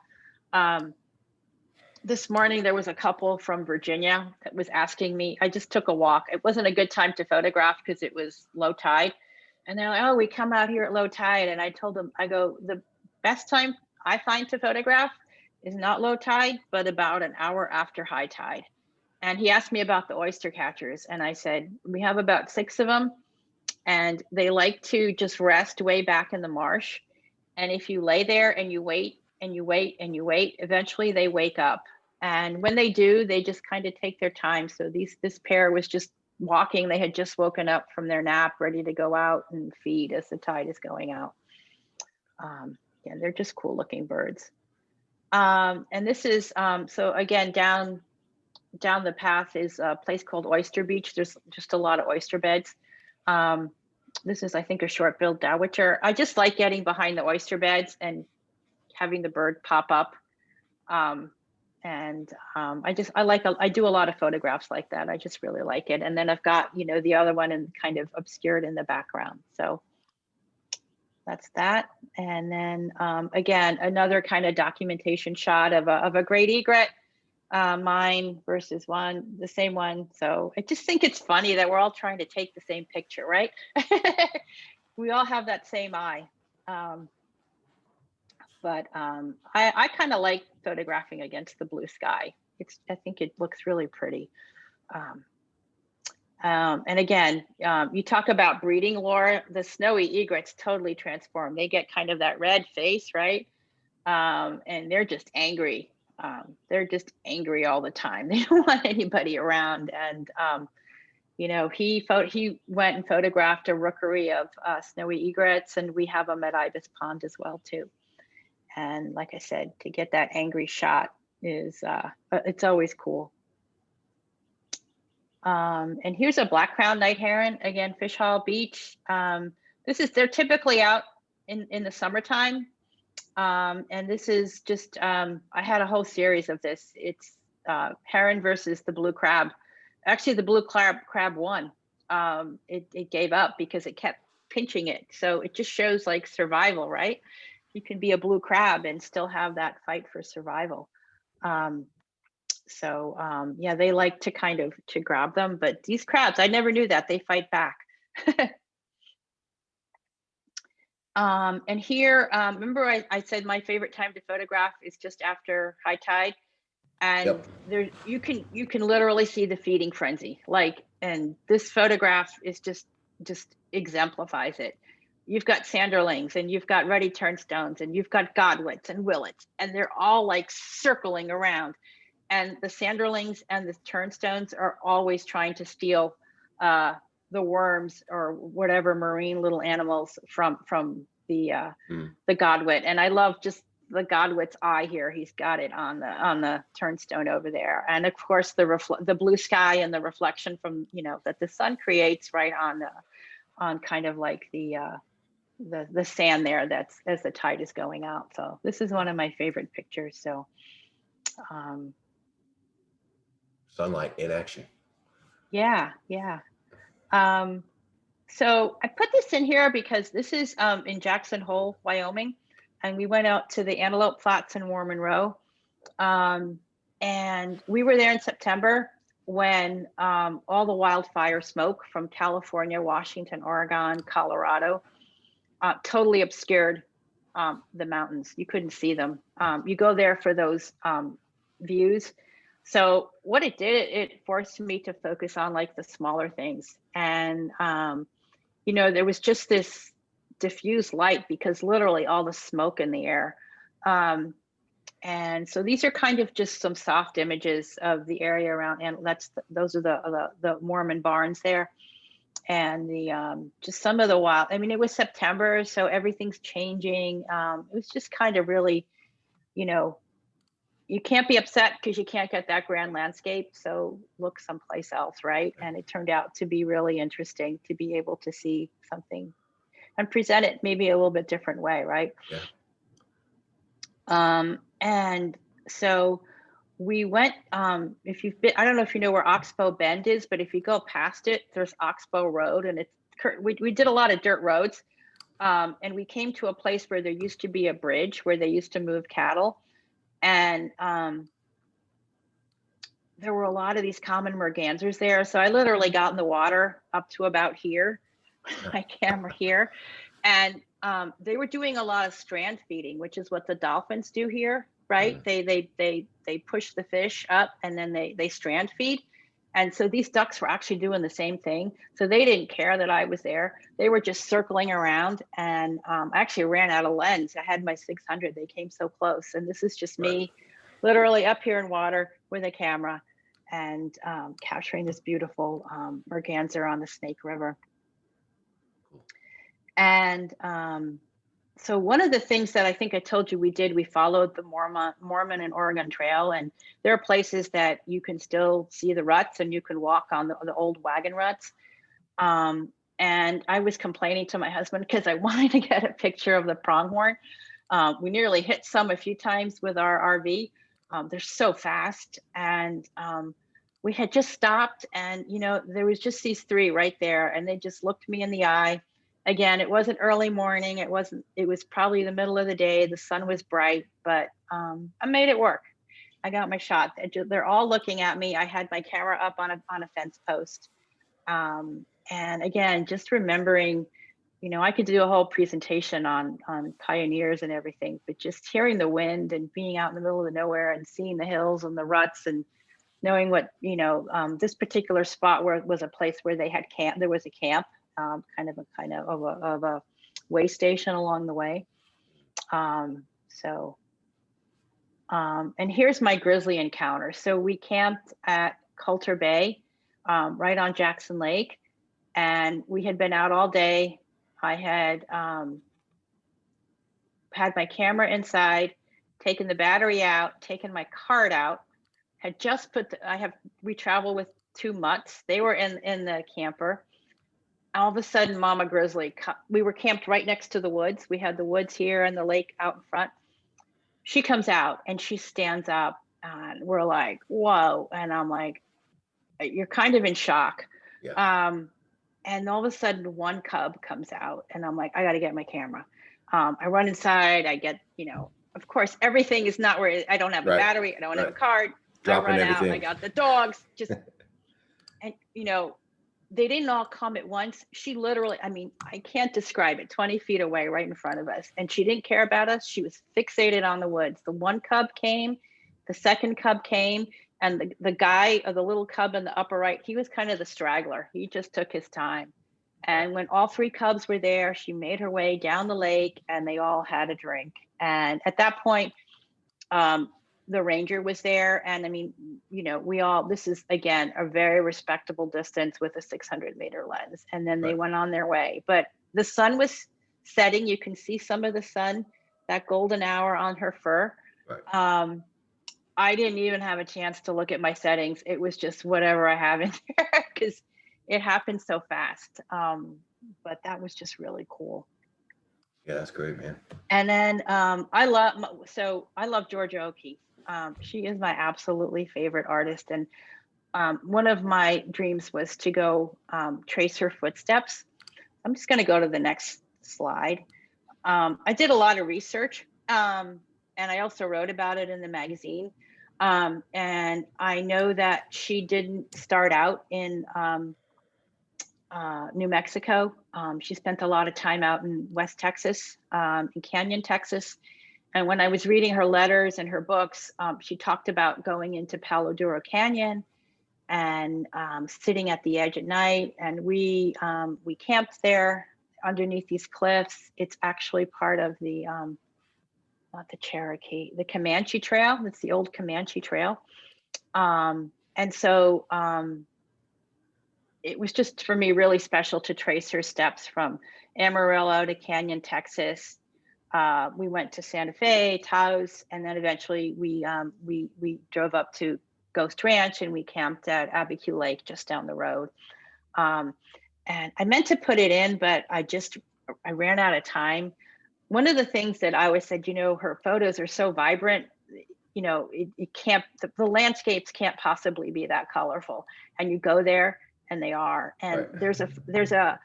This morning, there was a couple from Virginia that was asking me. I just took a walk. It wasn't a good time to photograph because it was low tide. And they're like, oh, we come out here at low tide. And I told them, I go, the best time I find to photograph is not low tide, but about an hour after high tide. And he asked me about the oyster catchers. And I said, we have about 6 of them. And they like to just rest way back in the marsh. And if you lay there and you wait and you wait and you wait, eventually they wake up. And when they do, they just kind of take their time. So this pair was just walking. They had just woken up from their nap, ready to go out and feed as the tide is going out. Yeah, they're just cool looking birds. And this is, so again, down the path is a place called Oyster Beach. There's just a lot of oyster beds. This is, I think, a short-billed dowitcher. I just like getting behind the oyster beds and having the bird pop up. I do a lot of photographs like that. I just really like it. And then I've got, the other one and kind of obscured in the background. So that's that. And then again, another kind of documentation shot of a great egret. Mine versus the same one. So I just think it's funny that we're all trying to take the same picture, right? We all have that same eye. But I kind of like photographing against the blue sky. I think it looks really pretty. And again, you talk about breeding, Laura, the snowy egrets totally transform. They get kind of that red face, right? And they're just angry. They're just angry all the time. They don't want anybody around. And, he went and photographed a rookery of snowy egrets, and we have them at Ibis Pond as well, too. And like I said, to get that angry shot is, it's always cool. And here's a black crowned night heron, again, Fish Hall Beach. They're typically out in the summertime. And this is just, I had a whole series of this. It's heron versus the blue crab. Actually, the blue crab won. It gave up because it kept pinching it. So it just shows like survival, right? You can be a blue crab and still have that fight for survival. So yeah, they like to to grab them, but these crabs, I never knew that they fight back. And here, remember I said my favorite time to photograph is just after high tide, and Yep. there you can literally see the feeding frenzy. Like, and this photograph is just exemplifies it. You've got sanderlings, and you've got ruddy turnstones, and you've got godwits and willets, and they're all like circling around. And the sanderlings and the turnstones are always trying to steal the worms or whatever marine little animals from the godwit. And I love just the godwit's eye here. He's got it on the turnstone over there. And of course the blue sky and the reflection from, that the sun creates right on kind of like the sand there, that's as the tide is going out. So this is one of my favorite pictures. So Sunlight in action. yeah. So I put this in here because this is in Jackson Hole, Wyoming, and we went out to the Antelope Flats in War Monroe. And we were there in September when all the wildfire smoke from California, Washington, Oregon, Colorado totally obscured the mountains. You couldn't see them. You go there for those views. So what it did, it forced me to focus on like the smaller things. And, there was just this diffuse light because literally all the smoke in the air. And so these are kind of just some soft images of the area around, and those are the Mormon barns there. And just some of the wild, I mean, it was September, so everything's changing. It was just kind of really, you can't be upset because you can't get that grand landscape, so look someplace else, right? And it turned out to be really interesting to be able to see something and present it maybe a little bit different way, right? Yeah. And so we went, if you've been, I don't know if you know where Oxbow Bend is, but if you go past it, there's Oxbow Road, and we did a lot of dirt roads, and we came to a place where there used to be a bridge where they used to move cattle. And there were a lot of these common mergansers there. So I literally got in the water up to about here, my camera here. And they were doing a lot of strand feeding, which is what the dolphins do here, right? They push the fish up and then they strand feed. And so these ducks were actually doing the same thing. So they didn't care that I was there. They were just circling around, and I actually ran out of lens. I had my 600, they came so close. And this is just me literally up here in water with a camera and capturing this beautiful merganser on the Snake River. And so one of the things that I think I told you we did, we followed the Mormon and Oregon Trail, and there are places that you can still see the ruts and you can walk on the old wagon ruts. And I was complaining to my husband because I wanted to get a picture of the pronghorn. We nearly hit some a few times with our RV. They're so fast. And we had just stopped, and there was just these three right there, and they just looked me in the eye. Again, it wasn't early morning. It was probably the middle of the day. The sun was bright, but I made it work. I got my shot. They're all looking at me. I had my camera up on a fence post. And again, just remembering, I could do a whole presentation on pioneers and everything, but just hearing the wind and being out in the middle of nowhere and seeing the hills and the ruts and knowing what, this particular spot where it was a place where they had there was a camp. Kind of a way station along the way. And here's my Grizzly Encounter. So we camped at Coulter Bay, right on Jackson Lake, and we had been out all day. I had had my camera inside, taken the battery out, taken my card out, had just we travel with 2 mutts. They were in the camper. All of a sudden, Mama Grizzly, we were camped right next to the woods. We had the woods here and the lake out in front. She comes out and she stands up, and we're like, whoa. And I'm like, you're kind of in shock. Yeah. And all of a sudden one cub comes out, and I'm like, I got to get my camera. I run inside, I get, of course, everything is not where I don't have a battery. I don't have a card. dropping run out, I everything. got the dogs, just, and they didn't all come at once. She literally, I mean, I can't describe it, 20 feet away, right in front of us. And she didn't care about us. She was fixated on the woods. The one cub came, the second cub came, and the guy, or the little cub in the upper right, he was kind of the straggler. He just took his time. And when all three cubs were there, she made her way down the lake and they all had a drink. And at that point, the ranger was there. And I mean, this is, again, a very respectable distance with a 600-meter lens. And then they went on their way. But the sun was setting. You can see some of the sun, that golden hour on her fur. Right. I didn't even have a chance to look at my settings. It was just whatever I have in there because it happened so fast. But that was just really cool. Yeah, that's great, man. And then I love Georgia O'Keeffe. She is my absolutely favorite artist. And one of my dreams was to go trace her footsteps. I'm just going to go to the next slide. I did a lot of research and I also wrote about it in the magazine. And I know that she didn't start out in New Mexico. She spent a lot of time out in West Texas, in Canyon, Texas. And when I was reading her letters and her books, she talked about going into Palo Duro Canyon and sitting at the edge at night. And we camped there underneath these cliffs. It's actually part of the, not the Cherokee, the Comanche Trail. It's the old Comanche Trail. And so it was just, for me, really special to trace her steps from Amarillo to Canyon, Texas. We went to Santa Fe, Taos, and then eventually we drove up to Ghost Ranch and we camped at Abiquiu Lake just down the road. And I meant to put it in, but I ran out of time. One of the things that I always said, her photos are so vibrant, it can't, the landscapes can't possibly be that colorful. And you go there and they are. And there's a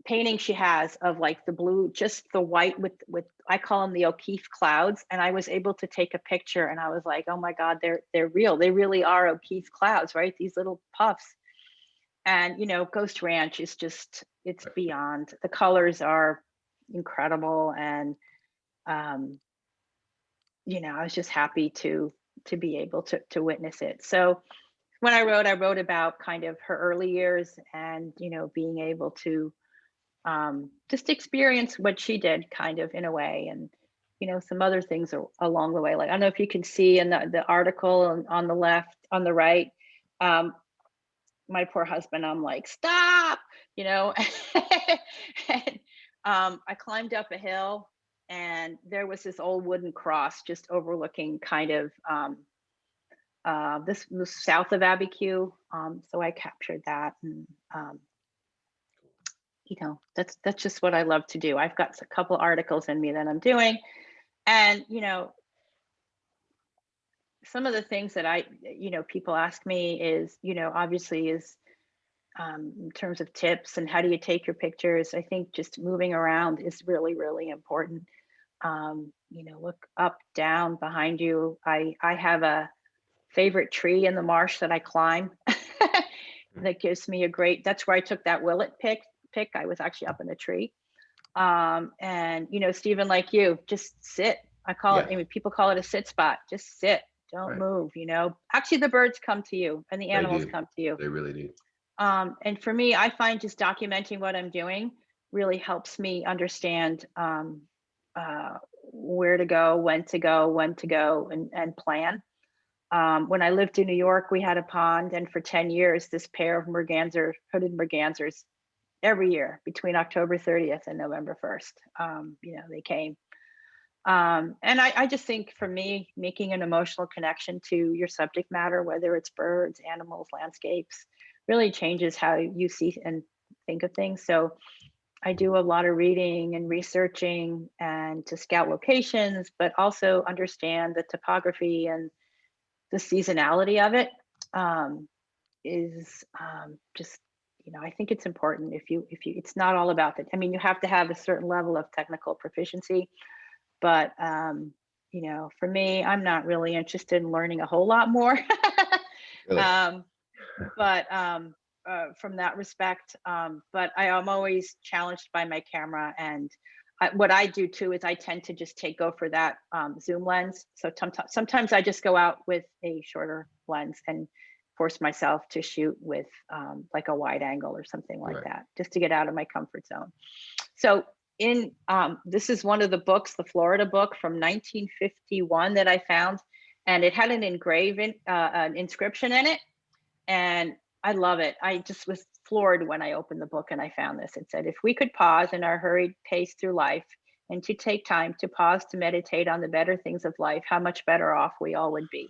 painting she has of like the blue, just the white with I call them the O'Keeffe clouds. And I was able to take a picture and I was like, oh my God, they're real. They really are O'Keeffe clouds, right? These little puffs. And, Ghost Ranch is just, it's beyond. The colors are incredible. And, I was just happy to be able to witness it. So when I wrote about kind of her early years and, being able to just experience what she did kind of in a way. And, some other things along the way. Like, I don't know if you can see in the article on the left, on the right, my poor husband, I'm like, stop, and, I climbed up a hill and there was this old wooden cross just overlooking kind of, this was south of Abiquiu. So I captured that. And, that's just what I love to do. I've got a couple articles in me that I'm doing. And, some of the things that people ask me is, obviously is in terms of tips and how do you take your pictures. I think just moving around is really, really important. Look up, down, behind you. I have a favorite tree in the marsh that I climb that gives me that's where I took that willet pick. I was actually up in the tree. And, Stephen, like you, just sit. I call it, people call it a sit spot. Just sit, don't move, Actually, the birds come to you and the animals come to you. They really do. And for me, I find just documenting what I'm doing really helps me understand where to go, when to go, and plan. When I lived in New York, we had a pond, and for 10 years, this pair of hooded mergansers, every year between October 30th and November 1st, they came. And I just think, for me, making an emotional connection to your subject matter, whether it's birds, animals, landscapes, really changes how you see and think of things. So I do a lot of reading and researching and to scout locations, but also understand the topography and the seasonality of it. Is just, I think it's important if you, it's not all about that. I mean, you have to have a certain level of technical proficiency, but, for me, I'm not really interested in learning a whole lot more. Really? From that respect, but I am always challenged by my camera. And what I do too is I tend to just go for that zoom lens. So sometimes I just go out with a shorter lens and force myself to shoot with like a wide angle or something like that, just to get out of my comfort zone. So this is one of the books, the Florida book from 1951 that I found, and it had an an inscription in it, and I love it. I just was floored when I opened the book and I found this. It said, "If we could pause in our hurried pace through life and to take time to pause to meditate on the better things of life, how much better off we all would be."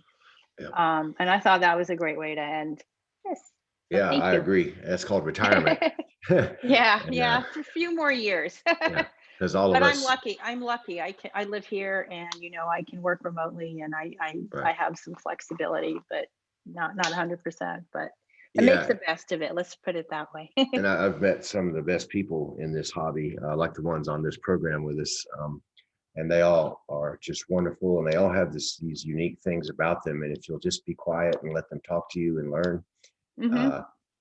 Yeah. And I thought that was a great way to end. Yes. So yeah, I agree. That's called retirement. Yeah, for a few more years. Because all of us. I'm lucky. I live here, and I can work remotely, and I have some flexibility, but not 100%. But it makes the best of it. Let's put it that way. And I've met some of the best people in this hobby, like the ones on this program with us. And they all are just wonderful, and they all have these unique things about them. And if you'll just be quiet and let them talk to you and learn,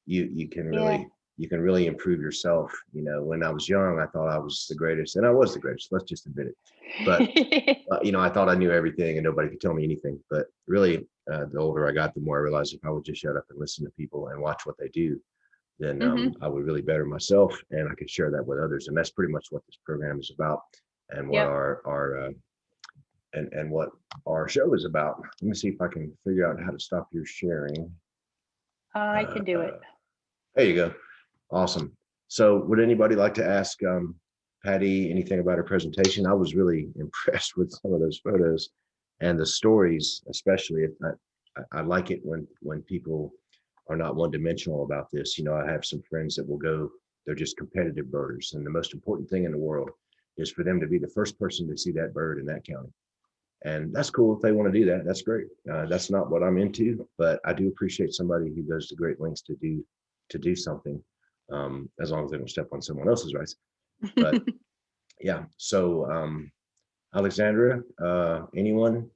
you can really improve yourself. When I was young, I thought I was the greatest, and I was the greatest. Let's just admit it. But I thought I knew everything, and nobody could tell me anything. But really, the older I got, the more I realized if I would just shut up and listen to people and watch what they do, then I would really better myself, and I could share that with others. And that's pretty much what this program is about. And what what our show is about. Let me see if I can figure out how to stop your sharing. I can do it. There you go. Awesome. So would anybody like to ask Patty anything about her presentation? I was really impressed with some of those photos and the stories, especially. I like it when people are not one-dimensional about this. I have some friends that will go, they're just competitive birders. And the most important thing in the world is for them to be the first person to see that bird in that county. And that's cool if they want to do that. That's great. That's not what I'm into, but I do appreciate somebody who goes to great lengths to do something, as long as they don't step on someone else's rights. But yeah. So Alexandra, anyone?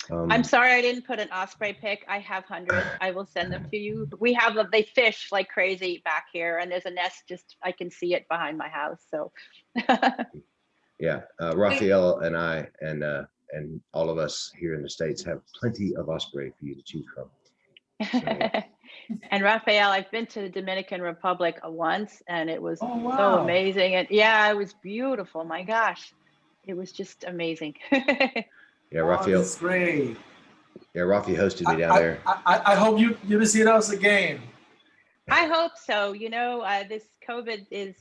I'm sorry I didn't put an osprey pic. I have hundreds. I will send them to you. We have they fish like crazy back here, and there's a nest I can see it behind my house. So yeah, Raphael and I and all of us here in the States have plenty of osprey for you to choose from. So. And Raphael, I've been to the Dominican Republic once, and it was so amazing. And it was beautiful. My gosh, it was just amazing. Yeah, Raphael. That's great. Yeah, Raphael hosted me down there. I hope you visit us again. I hope so. This COVID is,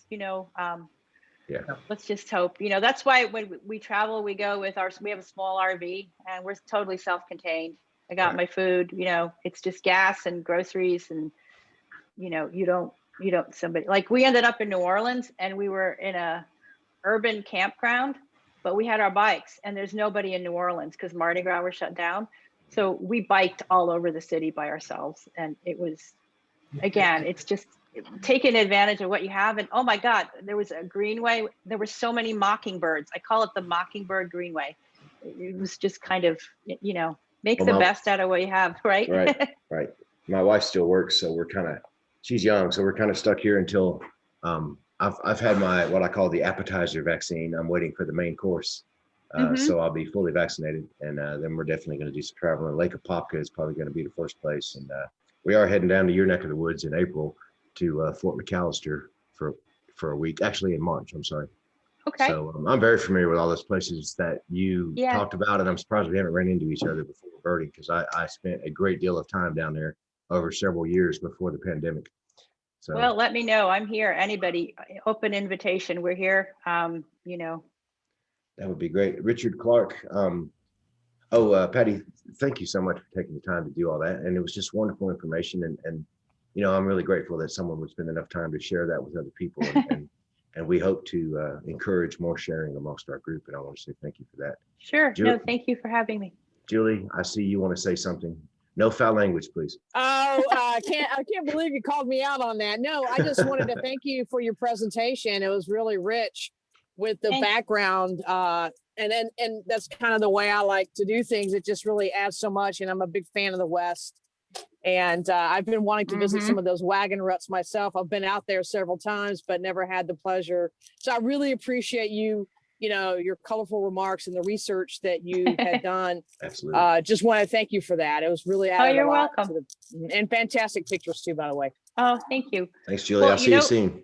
let's just hope. That's why when we travel, we go with we have a small RV, and we're totally self-contained. I got my food, it's just gas and groceries, and you don't somebody like we ended up in New Orleans, and we were in a urban campground, but we had our bikes, and there's nobody in New Orleans because Mardi Gras were shut down. So we biked all over the city by ourselves, and it was, again, it's just taking advantage of what you have. And oh my God, there was a greenway. There were so many mockingbirds. I call it the Mockingbird Greenway. It was just kind of, make the best out of what you have, right? Right. My wife still works, so she's young, so we're kind of stuck here until I've had my what I call the appetizer vaccine. I'm waiting for the main course, so I'll be fully vaccinated, and then we're definitely going to do some traveling. Lake Apopka is probably going to be the first place, and we are heading down to your neck of the woods in April to Fort McAllister for a week. Actually, in March. I'm sorry. Okay. So I'm very familiar with all those places that you talked about, and I'm surprised we haven't run into each other before birding, because I spent a great deal of time down there over several years before the pandemic. So, well, let me know. I'm here. Anybody, open invitation. We're here. That would be great. Richard Clark. Patty, thank you so much for taking the time to do all that. And it was just wonderful information. And I'm really grateful that someone would spend enough time to share that with other people. And we hope to encourage more sharing amongst our group. And I want to say thank you for that. Sure. No, thank you for having me. Julie, I see you want to say something. No foul language, please. Oh, I can't believe you called me out on that. No, I just wanted to thank you for your presentation. It was really rich with the background. And that's kind of the way I like to do things. It just really adds so much. And I'm a big fan of the West. And I've been wanting to visit Mhm. some of those wagon ruts myself. I've been out there several times, but never had the pleasure. So I really appreciate you, your colorful remarks and the research that you had done. Absolutely. Just want to thank you for that. It was really added you're a lot welcome. to and fantastic pictures too, by the way. Oh, thank you. Thanks, Julie. Well, I'll see you soon.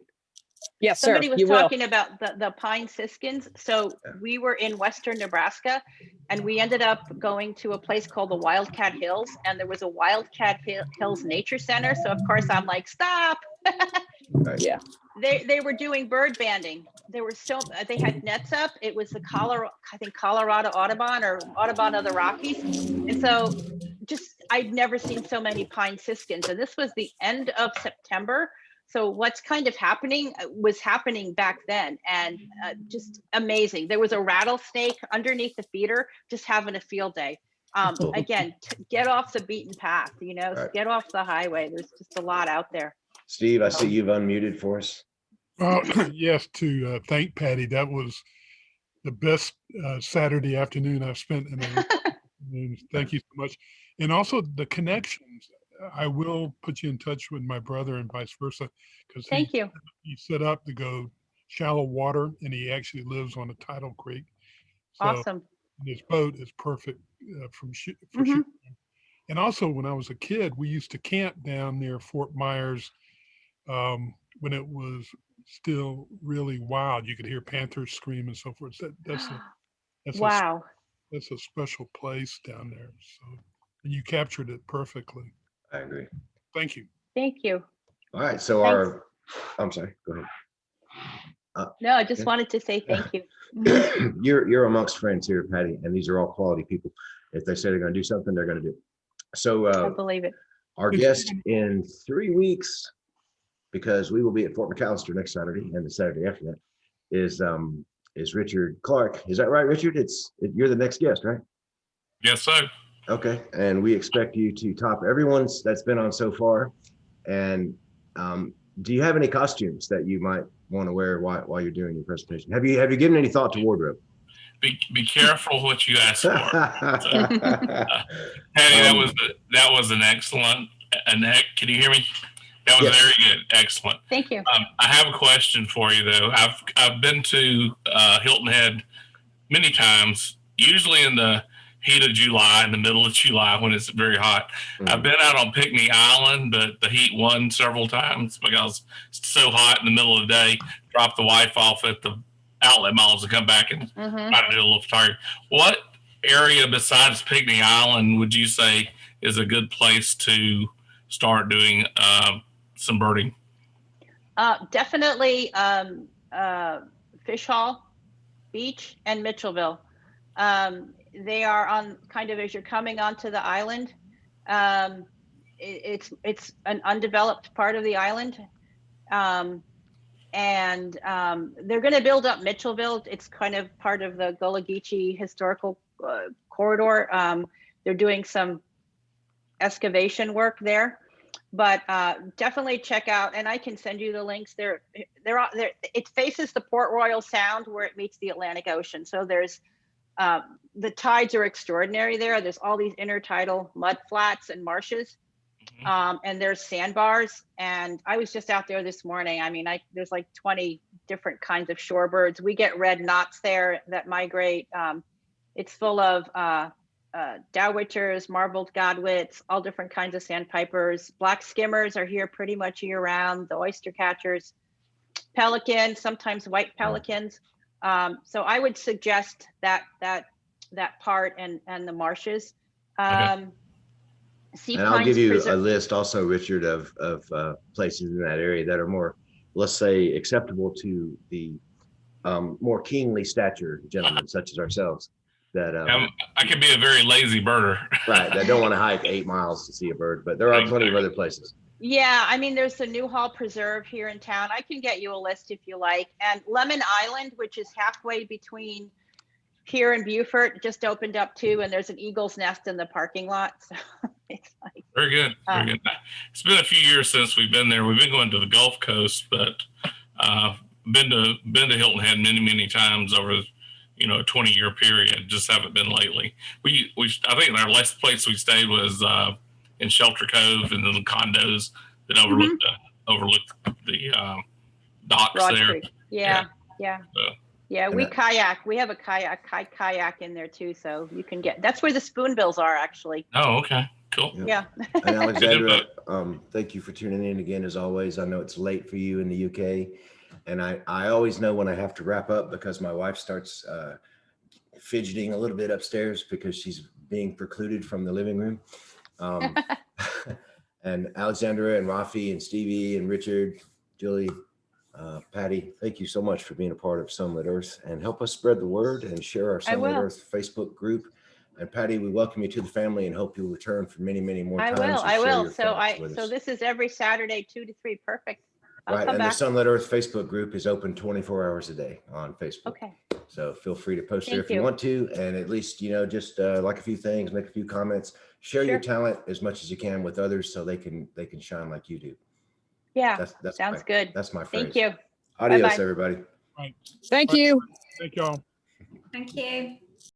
Yes, sir. Somebody was You will. talking about the pine siskins. So Yeah. we were in Western Nebraska, and we ended up going to a place called the Wildcat Hills, and there was a Wildcat Hills Nature Center. So of course I'm like, stop. Right. Yeah. They were doing bird banding. They had nets up. It was the Colorado Audubon or Audubon of the Rockies. And so I'd never seen so many pine siskins. And this was the end of September. So what's kind of happening was happening back then, and just amazing. There was a rattlesnake underneath the feeder, just having a field day. Again, get off the beaten path, Right. Get off the highway. There's just a lot out there. Steve, I see you've unmuted for us. Yes, to thank Patty. That was the best Saturday afternoon I've spent in a Thank you so much. And also the connections. I will put you in touch with my brother and vice versa, because Thank you. he set up to go shallow water, and he actually lives on a tidal creek. So Awesome. his boat is perfect for Mhm. shooting. And also, when I was a kid, we used to camp down near Fort Myers when it was still really wild. You could hear panthers scream and so forth. That's Wow. a special place down there. So, and you captured it perfectly. I agree. Thank you. Thank you. All right. So I'm sorry. Go ahead. No, I just wanted to say thank you. You're amongst friends here, Patty, and these are all quality people. If they say they're going to do something, they're going to do it. So I believe it. our guest in 3 weeks, because we will be at Fort McAllister next Saturday and the Saturday after that, is Richard Clark. Is that right, Richard? You're the next guest, right? Yes, sir. Okay, and we expect you to top everyone's that's been on so far. And do you have any costumes that you might want to wear while you're doing your presentation? Have you given any thought to wardrobe? Be careful what you ask for. Patty, that was an excellent. Can you hear me? That was Yes. very good. Excellent. Thank you. I have a question for you though. I've been to Hilton Head many times, usually in the heat of July, in the middle of July when it's very hot. Mhm. I've been out on Picnic Island, but the heat won several times because it's so hot in the middle of the day. Drop the wife off at the outlet malls and come back and Mhm. try to do a little photography. What area besides Picnic Island would you say is a good place to start doing some birding? Definitely Fish Hall Beach and Mitchellville. They are on kind of as you're coming onto the island. It's an undeveloped part of the island. And they're going to build up Mitchellville. It's kind of part of the Gullah Geechee historical corridor. They're doing some excavation work there, but definitely check out, and I can send you the links. It faces the Port Royal Sound where it meets the Atlantic Ocean. So there's the tides are extraordinary there. There's all these intertidal mud flats and marshes. And there's sandbars, and I was just out there this morning. I mean, there's like 20 different kinds of shorebirds. We get red knots there that migrate. It's full of dowitchers, marbled godwits, all different kinds of sandpipers. Black skimmers are here pretty much year round. The oyster catchers, pelicans, sometimes white pelicans. So I would suggest that part and the marshes. Okay. And I'll give you a list also, Richard, of places in that area that are more, let's say, acceptable to the more kingly stature gentlemen such as ourselves. That I could be a very lazy birder. Right, that don't want to hike 8 miles to see a bird, but there are plenty of other places. Yeah, I mean, there's the Newhall Preserve here in town. I can get you a list if you like. And Lemon Island, which is halfway between here and Beaufort, just opened up too, and there's an eagle's nest in the parking lot. So it's like Very good. Very good. It's been a few years since we've been there. We've been going to the Gulf Coast, but been to Hilton Head many times over a 20-year period. Just haven't been lately. I think our last place we stayed was in Shelter Cove and the condos that overlook the docks Broad there. Creek. Yeah. Yeah, we kayak. We have a kayak in there too, so you can get. That's where the spoonbills are, actually. Oh, okay, cool. Yeah. And Alexandra, thank you for tuning in again, as always. I know it's late for you in the UK, and I always know when I have to wrap up because my wife starts fidgeting a little bit upstairs because she's being precluded from the living room. And Alexandra and Rafi and Stevie and Richard, Julie, Patty, thank you so much for being a part of Sunlit Earth, and help us spread the word and share our Sunlit Earth Facebook group. And Patty, we welcome you to the family and hope you'll return for many, many more times. I will. So this is every Saturday, 2 to 3. Perfect. I'll come and back. the Sunlit Earth Facebook group is open 24 hours a day on Facebook. Okay. So feel free to post there if you want to, and at least, just like a few things, make a few comments, share your talent as much as you can with others so they can shine like you do. Yeah, that's sounds good. That's my phrase. Thank you. Adios, Bye-bye. everybody. Right. Thank you. Thank y'all. Thank you.